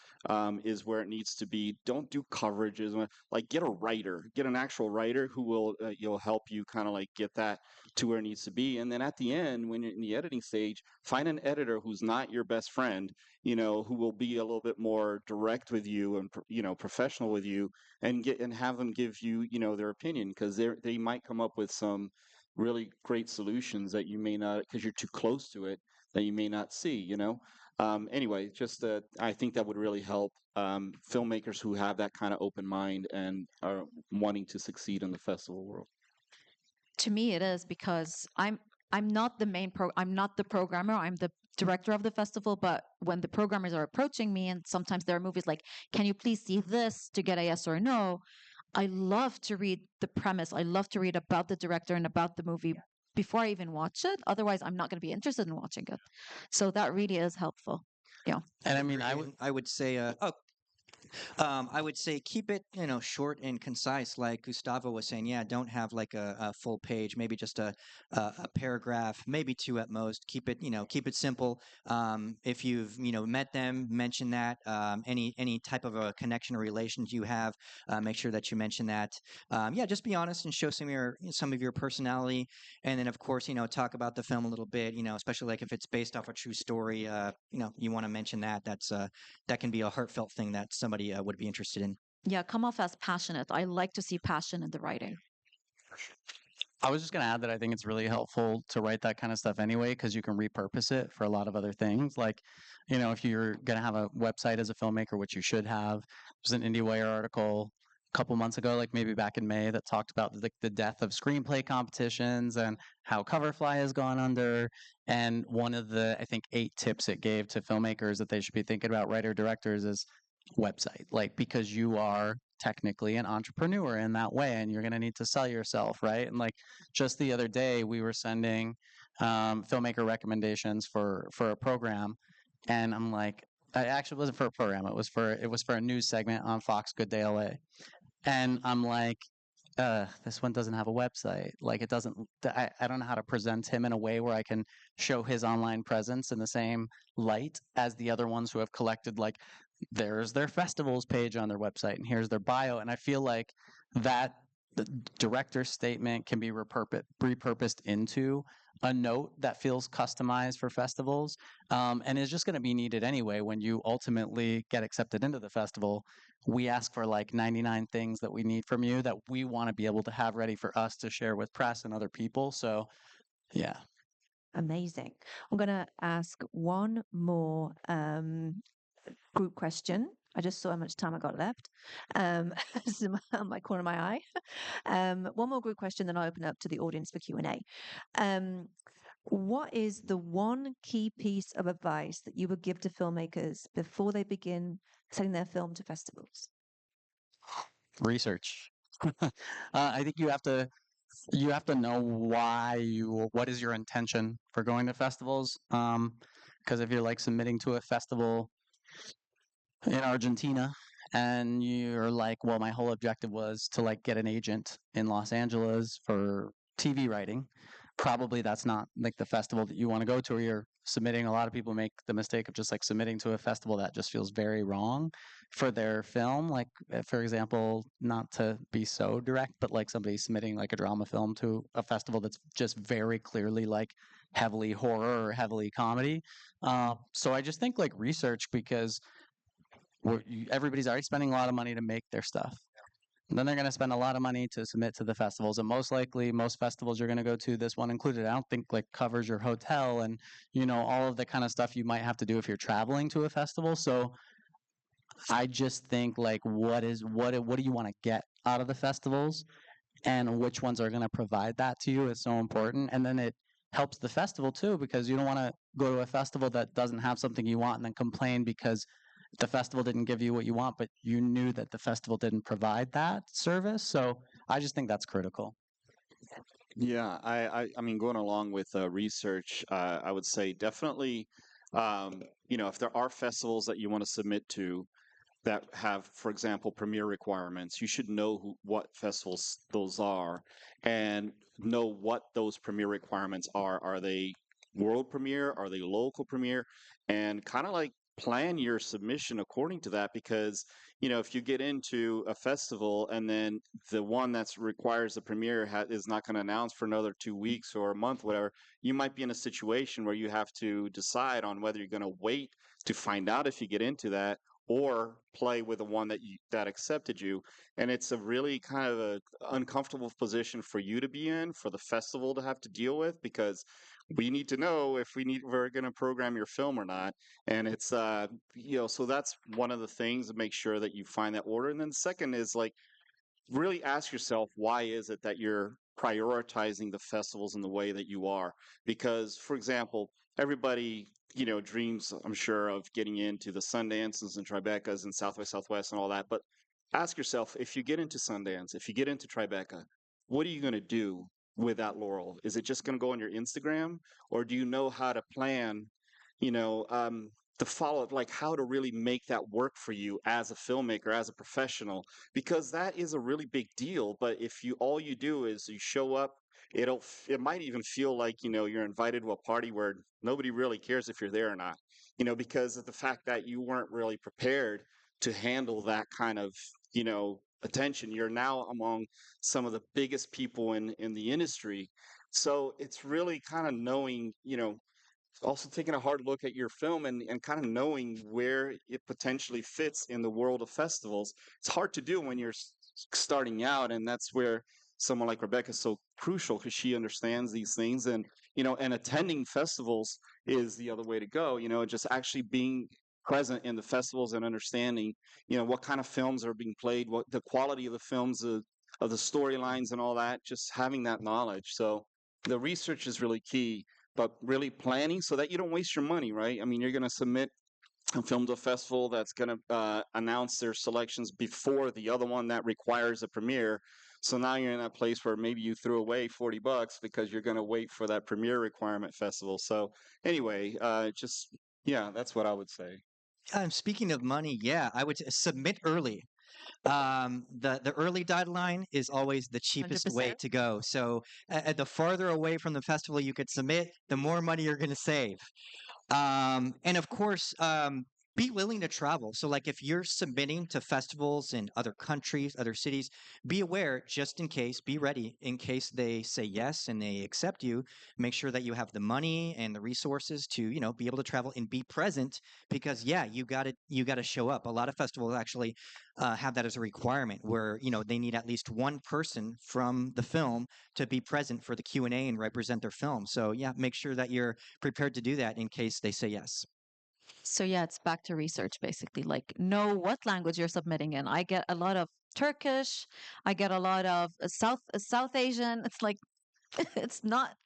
is where it needs to be. Don't do coverages. Like, get a writer, get an actual writer who will you'll help you kind of like get that to where it needs to be. And then at the end, when you're in the editing stage, find an editor who's not your best friend, who will be a little bit more direct with you and professional with you, and have them give you their opinion, because they might come up with some really great solutions that you may not, because you're too close to it, that you may not see. Anyway, just I think that would really help filmmakers who have that kind of open mind and are wanting to succeed in the festival world. To me, it is because I'm not the I'm not the programmer. I'm the director of the festival. But when the programmers are approaching me, and sometimes there are movies like, "Can you please see this to get a yes or a no?" I love to read the premise. I love to read about the director and about the movie before I even watch it. Otherwise, I'm not going to be interested in watching it. So that really is helpful. Yeah. And I mean, I would say, I would say keep it, short and concise, like Gustavo was saying. Yeah, don't have like a full page, maybe just a paragraph, maybe two at most. Keep it simple. If you've, met them, mention that. Any type of a connection or relations you have, make sure that you mention that. Yeah, just be honest and show some of your personality, and then of course, talk about the film a little bit. Especially like if it's based off a true story. You want to mention that. That can be a heartfelt thing that somebody would be interested in. Yeah, come off as passionate. I like to see passion in the writing. I was just going to add that I think it's really helpful to write that kind of stuff anyway, because you can repurpose it for a lot of other things. Like, if you're going to have a website as a filmmaker, which you should have, there's an IndieWire article a couple months ago, like maybe back in May, that talked about the death of screenplay competitions and how Coverfly has gone under. And one of the, I think, 8 tips it gave to filmmakers that they should be thinking about, writer directors, is website, like, because you are technically an entrepreneur in that way, and you're going to need to sell yourself, right? And like, just the other day we were sending filmmaker recommendations for a program, and I'm like, I actually wasn't for a program, it was for a news segment on Fox Good Day LA, and I'm like, this one doesn't have a website. Like, it doesn't, I don't know how to present him in a way where I can show his online presence in the same light as the other ones who have collected, like, there's their festivals page on their website and here's their bio. And I feel like that the director's statement can be repurposed into a note that feels customized for festivals, and is just going to be needed anyway when you ultimately get accepted into the festival. We ask for like 99 things that we need from you that we want to be able to have ready for us to share with press and other people. So, yeah. Amazing. I'm going to ask one more group question. I just saw how much time I got left. It's in my corner of my eye. One more group question, then I'll open up to the audience for Q&A. What is the one key piece of advice that you would give to filmmakers before they begin sending their film to festivals? Research. I think you have to know what is your intention for going to festivals. Because if you're like submitting to a festival in Argentina and you're like, well, my whole objective was to like get an agent in Los Angeles for TV writing, probably that's not like the festival that you want to go to, or you're submitting. A lot of people make the mistake of just like submitting to a festival that just feels very wrong for their film. Like, for example, not to be so direct, but like somebody submitting like a drama film to a festival that's just very clearly like heavily horror or heavily comedy. So I just think like research, because everybody's already spending a lot of money to make their stuff. And then they're going to spend a lot of money to submit to the festivals, and most likely, most festivals you're going to go to, this one included, I don't think like covers your hotel and all of the kind of stuff you might have to do if you're traveling to a festival. So I just think like what do you want to get out of the festivals, and which ones are going to provide that to you is so important. And then it helps the festival too, because you don't want to go to a festival that doesn't have something you want and then complain because the festival didn't give you what you want, but you knew that the festival didn't provide that service. So I just think that's critical. Yeah, I mean, going along with research, I would say definitely, if there are festivals that you want to submit to that have, for example, premiere requirements, you should know what festivals those are and know what those premiere requirements are. Are they world premiere? Are they local premiere? And kind of like plan your submission according to that, because if you get into a festival and then the one that requires the premiere is not going to announce for another 2 weeks or a month, whatever, you might be in a situation where you have to decide on whether you're going to wait to find out if you get into that, or play with the one that accepted you. And it's a really kind of a uncomfortable position for you to be in, for the festival to have to deal with, because we need to know if we're going to program your film or not. And it's so that's one of the things, to make sure that you find that order. And then second is like, really ask yourself, why is it that you're prioritizing the festivals in the way that you are? Because, for example, everybody, dreams, I'm sure, of getting into the Sundances and Tribecas and Southwest and all that. But ask yourself, if you get into Sundance, if you get into Tribeca, what are you going to do with that laurel? Is it just going to go on your Instagram, or do you know how to plan, you know, um, the follow up, like how to really make that work for you as a filmmaker, as a professional? Because that is a really big deal. But if all you do is you show up, it might even feel like you're invited to a party where nobody really cares if you're there or not. Because of the fact that you weren't really prepared to handle that kind of attention. You're now among some of the biggest people in the industry, so it's really kind of knowing, also taking a hard look at your film and kind of knowing where it potentially fits in the world of festivals. It's hard to do when you're starting out, and that's where someone like Rebecca is so crucial, because she understands these things. And and attending festivals is the other way to go. Just actually being present in the festivals and understanding what kind of films are being played, what the quality of the films, of the storylines and all that, just having that knowledge. So the research is really key, but really planning so that you don't waste your money, right? I mean, you're going to submit a film to a festival that's going to announce their selections before the other one that requires a premiere. So now you're in that place where maybe you threw away $40 because you're going to wait for that premiere requirement festival. So anyway, yeah, that's what I would say. Speaking of money, yeah, I would submit early. The early deadline is always the cheapest way 100%. to go. So the farther away from the festival you could submit, the more money you're going to save. And of course, be willing to travel. So, like, if you're submitting to festivals in other countries, other cities, be aware, just in case, be ready in case they say yes and they accept you. Make sure that you have the money and the resources to, be able to travel and be present, because, yeah, you got to show up. A lot of festivals actually have that as a requirement, where, they need at least one person from the film to be present for the Q&A and represent their film. So, yeah, make sure that you're prepared to do that in case they say yes. So yeah, it's back to research basically. Like, know what language you're submitting in. I get a lot of Turkish. I get a lot of South Asian. It's like It's not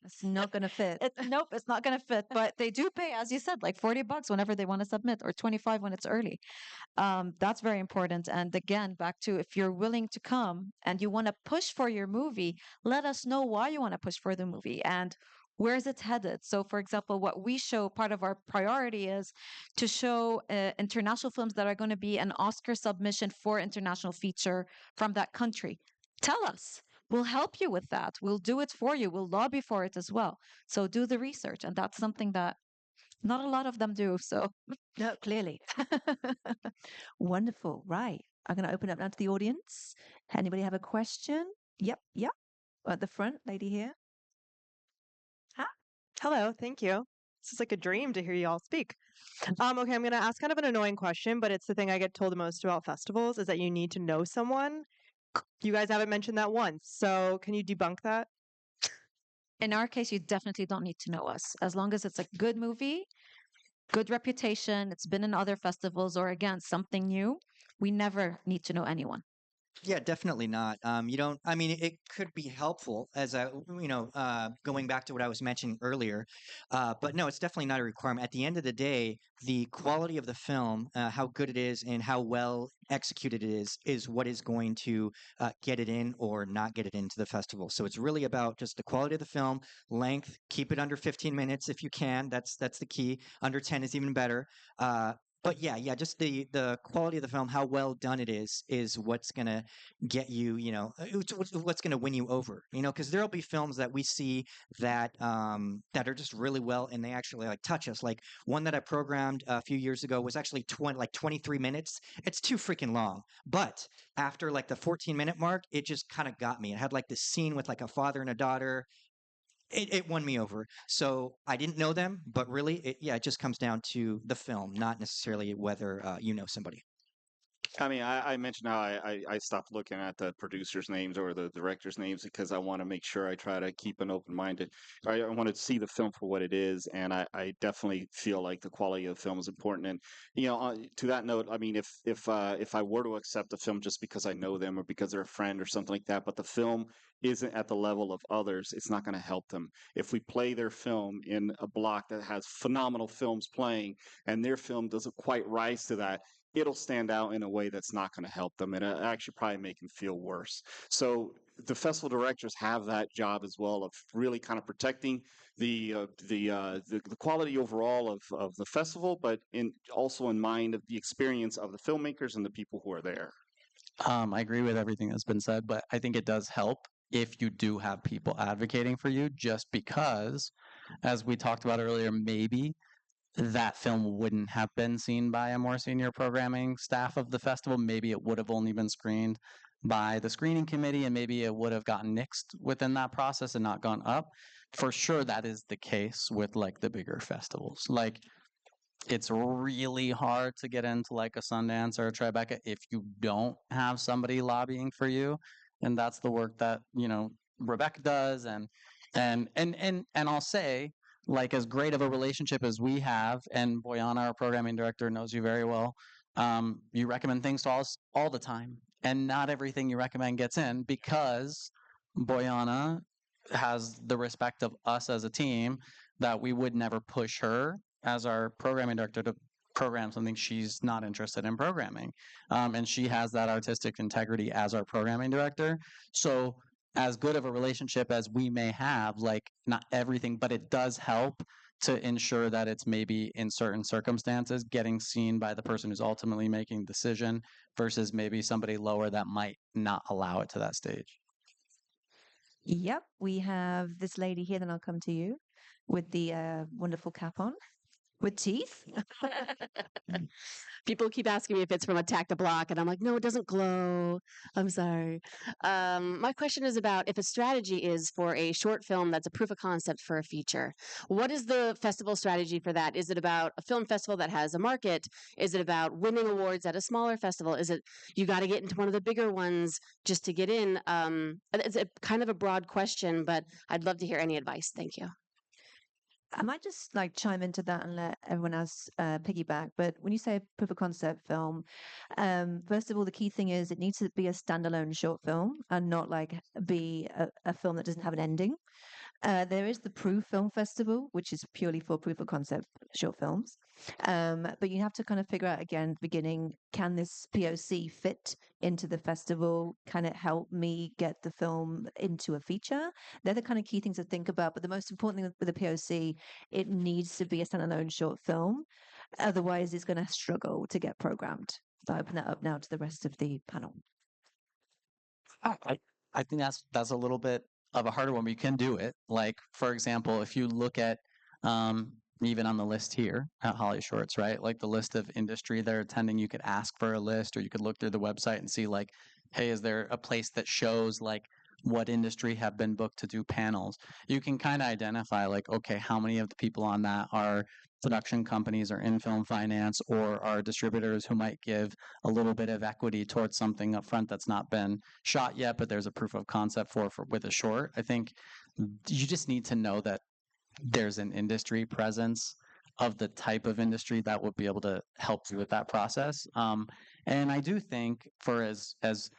going to fit. Nope, it's not going to fit. But they do pay, as you said, like $40 whenever they want to submit, or 25 when it's early. That's very important. And again, back to, if you're willing to come and you want to push for your movie, let us know why you want to push for the movie and where is it headed. So, for example, what we show, part of our priority is to show international films that are going to be an Oscar submission for international feature from that country. Tell us. We'll help you with that. We'll do it for you. We'll lobby for it as well. So do the research. And that's something that not a lot of them do. So No, clearly. Wonderful. Right. I'm going to open up now to the audience. Anybody have a question? Yep. Yep. At the front, lady here. Hello, thank you. This is like a dream to hear you all speak. Okay, I'm going to ask kind of an annoying question, but it's the thing I get told the most about festivals is that you need to know someone. You guys haven't mentioned that once, so can you debunk that? in our case, you definitely don't need to know us. As long as it's a good movie, good reputation, it's been in other festivals, or again, something new, we never need to know anyone. Yeah, definitely not. You don't, I mean, it could be helpful as going back to what I was mentioning earlier. But no, it's definitely not a requirement. At the end of the day, the quality of the film, how good it is and how well executed it is what is going to get it in or not get it into the festival. So it's really about just the quality of the film, length, keep it under 15 minutes if you can. That's the key. Under 10 is even better. But yeah, just the quality of the film, how well done it is what's gonna get you, what's gonna win you over, because there'll be films that we see that are just really well and they actually like touch us. Like one that I programmed a few years ago was actually 23 minutes. It's too freaking long, but after like the 14-minute mark, it just kind of got me. It had like this scene with like a father and a daughter. It won me over. So I didn't know them, but really, it just comes down to the film, not necessarily whether you know somebody. I mean, I mentioned how I stopped looking at the producers' names or the directors' names because I want to make sure I try to keep an open minded. I want to see the film for what it is, and I definitely feel like the quality of the film is important. And to that note, I mean, if I were to accept a film just because I know them or because they're a friend or something like that, but the film isn't at the level of others, it's not going to help them. If we play their film in a block that has phenomenal films playing, and their film doesn't quite rise to that, it'll stand out in a way that's not going to help them, and it'll actually probably make them feel worse. So the festival directors have that job as well of really kind of protecting the quality overall of the festival, but also in mind of the experience of the filmmakers and the people who are there. I agree with everything that's been said, but I think it does help if you do have people advocating for you, just because, as we talked about earlier, maybe that film wouldn't have been seen by a more senior programming staff of the festival. Maybe it would have only been screened by the screening committee, and maybe it would have gotten nixed within that process and not gone up. For sure, that is the case with like the bigger festivals. Like, it's really hard to get into like a Sundance or a Tribeca if you don't have somebody lobbying for you, and that's the work that Rebecca does. And I'll say, like, as great of a relationship as we have, and Boyana, our programming director, knows you very well. You recommend things to us all the time, and not everything you recommend gets in because Boyana has the respect of us as a team that we would never push her as our programming director to program something she's not interested in programming. And she has that artistic integrity as our programming director. So as good of a relationship as we may have, like, not everything, but it does help to ensure that it's maybe in certain circumstances getting seen by the person who's ultimately making the decision versus maybe somebody lower that might not allow it to that stage. Yep. We have this lady here, then I'll come to you with the wonderful cap on with teeth. People keep asking me if it's from Attack the Block, and I'm like, no, it doesn't glow. I'm sorry. My question is about if a strategy is for a short film that's a proof of concept for a feature. What is the festival strategy for that? Is it about a film festival that has a market? Is it about winning awards at a smaller festival? Is it you got to get into one of the bigger ones just to get in? It's kind of a broad question, but I'd love to hear any advice. Thank you. I might just like chime into that and let everyone else piggyback. But when you say proof of concept film, first of all, the key thing is it needs to be a standalone short film and not like be a film that doesn't have an ending. There is the Proof Film Festival, which is purely for proof of concept short films. But you have to kind of figure out again at the beginning, can this POC fit into the festival? Can it help me get the film into a feature? They're the kind of key things to think about. But the most important thing with the POC, it needs to be a standalone short film. Otherwise, it's going to struggle to get programmed. So I open that up now to the rest of the panel. I think that's a little bit of a harder one, but you can do it. Like, for example, if you look at even on the list here at HollyShorts, right? Like the list of industry they're attending, you could ask for a list, or you could look through the website and see like, hey, is there a place that shows like what industry have been booked to do panels? You can kind of identify like, okay, how many of the people on that are production companies or in film finance or are distributors who might give a little bit of equity towards something up front that's not been shot yet, but there's a proof of concept for with a short. I think you just need to know that there's an industry presence of the type of industry that would be able to help you with that process. And I do think for as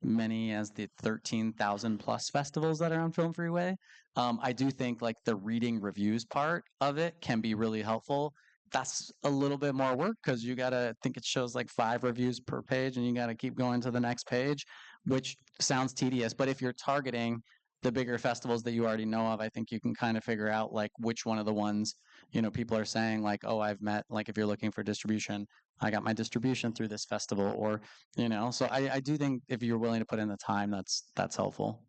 many as the 13,000 plus festivals that are on Film Freeway, I do think like the reading reviews part of it can be really helpful. That's a little bit more work because you gotta I think it shows like 5 reviews per page, and you gotta keep going to the next page, which sounds tedious. But if you're targeting the bigger festivals that you already know of, I think you can kind of figure out like which one of the ones, people are saying like, oh, I've met, like if you're looking for distribution, I got my distribution through this festival, or so I do think if you're willing to put in the time, that's helpful.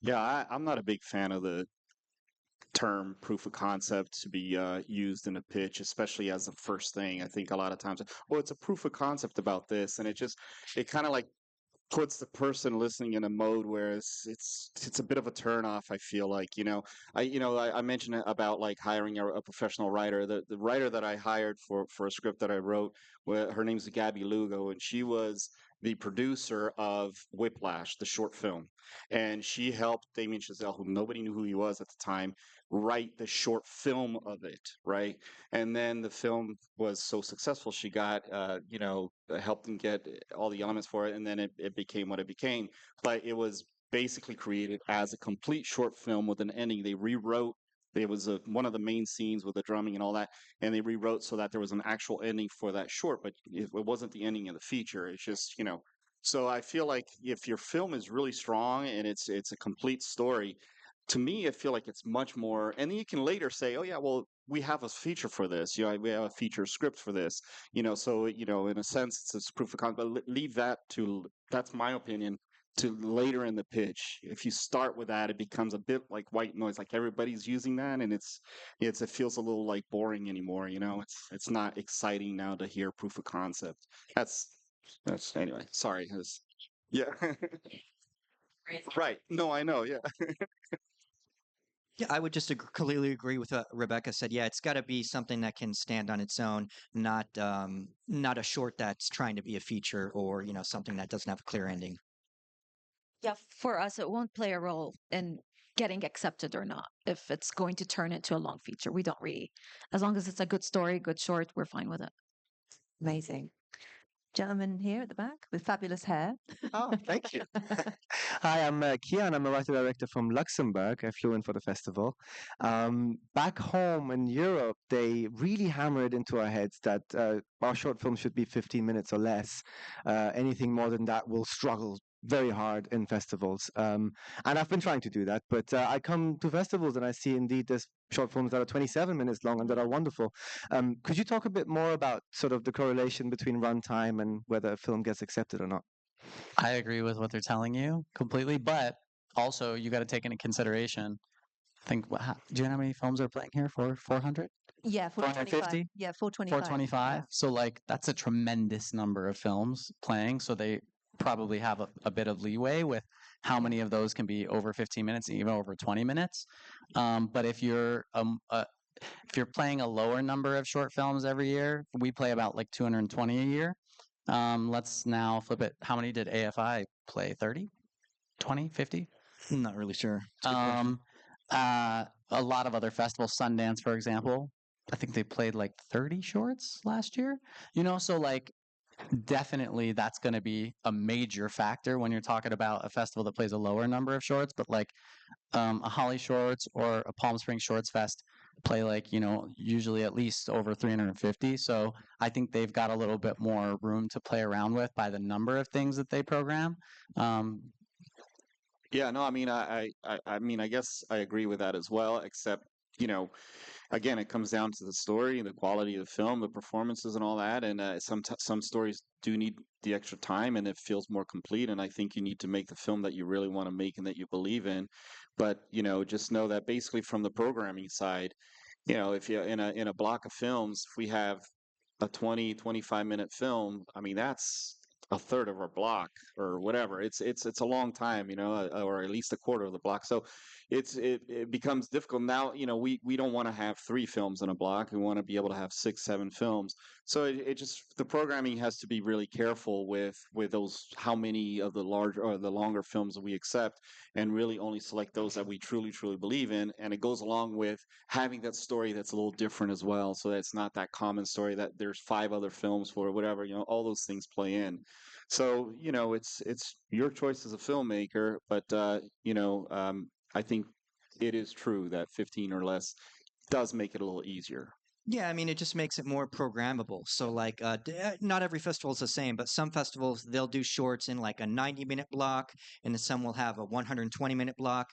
Yeah, I'm not a big fan of the term proof of concept to be used in a pitch, especially as the first thing. I think a lot of times, oh, it's a proof of concept about this, and it kind of like puts the person listening in a mode where it's a bit of a turn off. I feel like I mentioned about like hiring a professional writer. The writer that I hired for a script that I wrote, her name's Gabby Lugo, and she was the producer of Whiplash, the short film, and she helped Damien Chazelle, who nobody knew who he was at the time, write the short film of it, right? And then the film was so successful, she got, helped them get all the elements for it, and then it became what it became. But it was basically created as a complete short film with an ending. They rewrote. It was one of the main scenes with the drumming and all that, and they rewrote so that there was an actual ending for that short, but it wasn't the ending of the feature. It's just. So I feel like if your film is really strong and it's a complete story, to me, I feel like it's much more. And then you can later say, "Oh yeah, well, we have a feature for this. We have a feature script for this. So in a sense, it's proof of concept. But leave that to. That's my opinion. To later in the pitch, if you start with that, it becomes a bit like white noise. Like everybody's using that, and it feels a little like boring anymore. It's not exciting now to hear proof of concept. That's anyway. Sorry. Yeah. Right. No, I know. Yeah. Yeah, I would just completely agree with what Rebecca said. Yeah, it's got to be something that can stand on its own, not a short that's trying to be a feature or something that doesn't have a clear ending. Yeah, for us, it won't play a role in getting accepted or not. If it's going to turn into a long feature, we don't really. As long as it's a good story, good short, we're fine with it. Amazing. Gentleman here at the back with fabulous hair. Oh, thank you. Hi, I'm Kian. I'm a writer director from Luxembourg. I flew in for the festival. Back home in Europe, they really hammer it into our heads that our short film should be 15 minutes or less. Anything more than that will struggle very hard in festivals. And I've been trying to do that, but I come to festivals and I see indeed there's short films that are 27 minutes long and that are wonderful. Could you talk a bit more about sort of the correlation between runtime and whether a film gets accepted or not? I agree with what they're telling you completely, but also you got to take into consideration. I think, do you know how many films are playing here for 400? Yeah, 425. Yeah, 425. 425. Yeah. So like that's a tremendous number of films playing. So they probably have a bit of leeway with how many of those can be over 15 minutes, even over 20 minutes. But if you're playing a lower number of short films every year, we play about like 220 a year. Let's now flip it. How many did AFI play? 30? 20? 50? I'm not really sure. Um, uh, a lot of other festivals, Sundance, for example. I think they played like 30 shorts last year. So like definitely that's going to be a major factor when you're talking about a festival that plays a lower number of shorts, but like a HollyShorts or a Palm Springs Shorts Fest play like, usually at least over 350. So I think they've got a little bit more room to play around with by the number of things that they program. Um, Yeah, no, I mean, I mean, I guess I agree with that as well, except, you know, again, it comes down to the story and the quality of the film, the performances and all that. And some stories do need the extra time and it feels more complete. And I think you need to make the film that you really want to make and that you believe in. But, just know that basically from the programming side, if you're in a block of films, if we have a 25-minute film, I mean, that's a third of our block or whatever. It's a long time, or at least a quarter of the block. So it becomes difficult now. We don't want to have 3 films in a block. We want to be able to have 6, 7 films. So it just the programming has to be really careful with those how many of the larger or the longer films that we accept, and really only select those that we truly believe in. And it goes along with having that story that's a little different as well, so that it's not that common story that there's 5 other films for or whatever. All those things play in. So it's your choice as a filmmaker, but I think it is true that 15 or less does make it a little easier. Yeah, I mean, it just makes it more programmable. So, like, not every festival is the same, but some festivals they'll do shorts in like a 90-minute block, and then some will have a 120-minute block.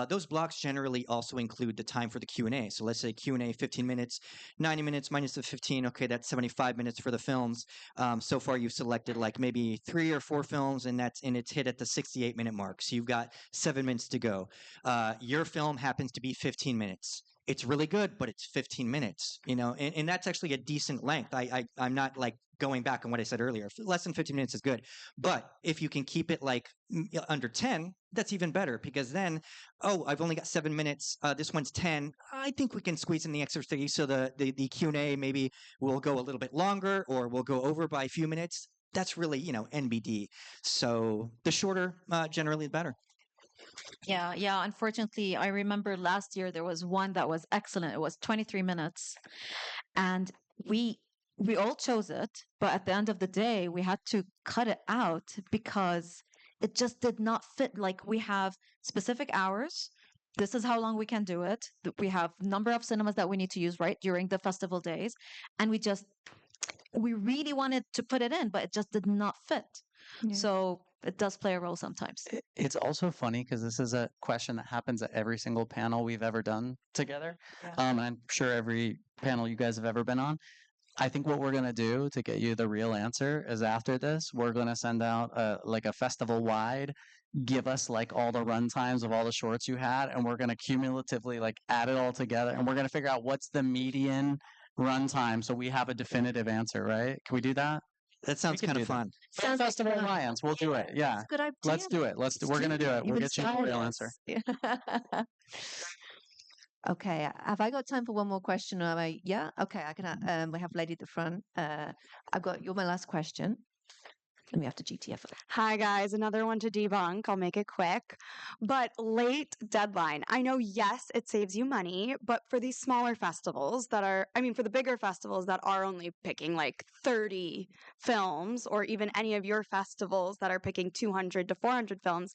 Those blocks generally also include the time for the Q&A. So, let's say Q&A 15 minutes, 90 minutes minus the 15. Okay, that's 75 minutes for the films. So far, you've selected like maybe 3 or 4 films, and it's hit at the 68-minute mark. So you've got 7 minutes to go. Your film happens to be 15 minutes. It's really good, but it's 15 minutes, and that's actually a decent length. I'm not like going back on what I said earlier. Less than 15 minutes is good. But if you can keep it like under 10, that's even better, because then, I've only got 7 minutes. This one's 10. I think we can squeeze in the extra 30. So the Q&A maybe will go a little bit longer, or we'll go over by a few minutes. That's really, NBD. So the shorter, generally the better. Yeah, yeah. Unfortunately, I remember last year there was one that was excellent. It was 23 minutes, and we we all chose it, but at the end of the day, we had to cut it out because it just did not fit. Like, we have specific hours. This is how long we can do it. We have number of cinemas that we need to use right during the festival days, and we really wanted to put it in, but it just did not fit. Yeah. So it does play a role sometimes. It's also funny because this is a question that happens at every single panel we've ever done together. Yeah. And I'm sure every panel you guys have ever been on. I think what we're going to do to get you the real answer is after this, we're going to send out like a festival wide, give us like all the run times of all the shorts you had, and we're going to cumulatively like add it all together, and we're going to figure out what's the median run time so we have a definitive answer, right? Can we do that? That sounds can kind do of that. fun. Sounds like Festival fun. Alliance, we'll do it. Yeah. That's a good idea. Let's do it. We're going to do it. We'll get you the real answer. Okay, have I got time for one more question? Or yeah, okay. I can. We have lady at the front. You're my last question. And we have to GTF it. Hi, guys. Another one to debunk. I'll make it quick. But late deadline. I know, yes, it saves you money, but for these smaller festivals for the bigger festivals that are only picking like 30 films, or even any of your festivals that are picking 200 to 400 films,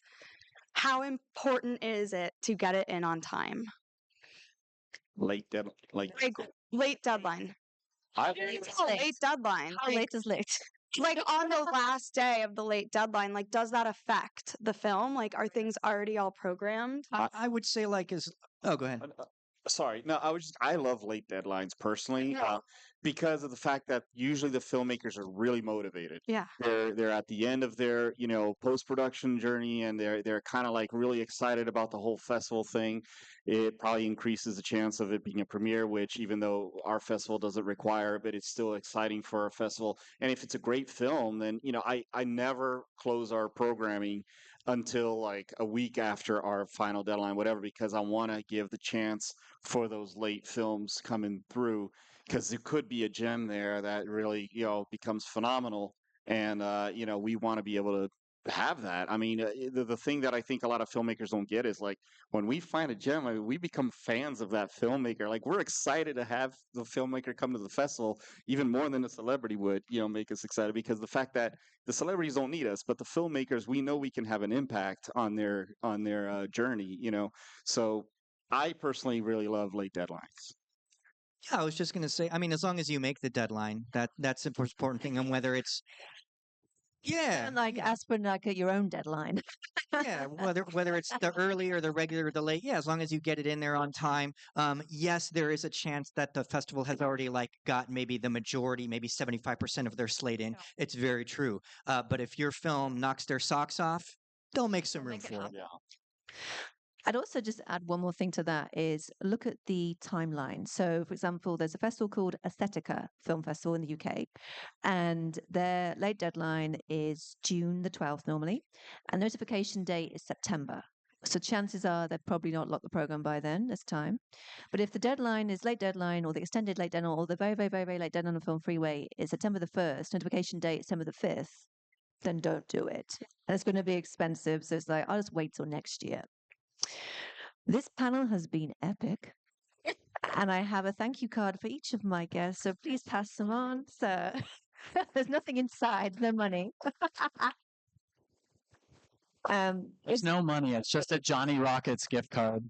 how important is it to get it in on time? Late deadline, Like late deadline. Late deadline. How late is late? Like on the last day of the late deadline, like, does that affect the film? Like, are things already all programmed? I would say like go ahead. Sorry, no, I love late deadlines personally, because of the fact that usually the filmmakers are really motivated. Yeah. They're at the end of their post production journey, and they're kind of like really excited about the whole festival thing. It probably increases the chance of it being a premiere, which, even though our festival doesn't require, but it's still exciting for our festival. And if it's a great film, then I never close our programming until like a week after our final deadline, whatever, because I want to give the chance for those late films coming through, because there could be a gem there that really becomes phenomenal, and we want to be able to have that. I mean, the thing that I think a lot of filmmakers don't get is like when we find a gem, I mean, we become fans of that filmmaker. Like we're excited to have the filmmaker come to the festival even more than a celebrity would, make us excited because the fact that the celebrities don't need us, but the filmmakers, we know we can have an impact on their journey. So I personally really love late deadlines. Yeah, I was just going to say, I mean, as long as you make the deadline, that's the most important thing. And whether it's, yeah, And like ask for like your own deadline. yeah, whether it's the early or the regular or the late, yeah, as long as you get it in there on time. Yes, there is a chance that the festival has already like got maybe the majority, maybe 75% of their slate in. It's very true. But if your film knocks their socks off, they'll make some room for it. Yeah. I'd also just add one more thing to that is look at the timeline. So, for example, there's a festival called Aesthetica Film Festival in the UK, and their late deadline is June the 12th normally, and notification date is September. So chances are they've probably not locked the program by then. There's time. But if the deadline is late deadline or the extended late deadline or the very, very, very, very late deadline on Film Freeway is September the 1st, notification date September the 5th, then don't do it. And it's going to be expensive. So it's like, I'll just wait till next year. This panel has been epic. And I have a thank you card for each of my guests. So please pass them on. So there's nothing inside, no money. There's no money. It's just a Johnny Rockets gift card.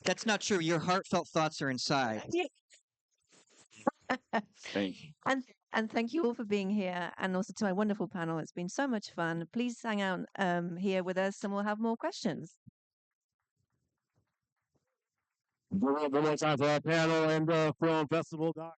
That's not true. Your heartfelt thoughts are inside. Thank you. And thank you all for being here, and also to my wonderful panel. It's been so much fun. Please hang out here with us, and we'll have more questions. One more time for our panel and film festival, Doc.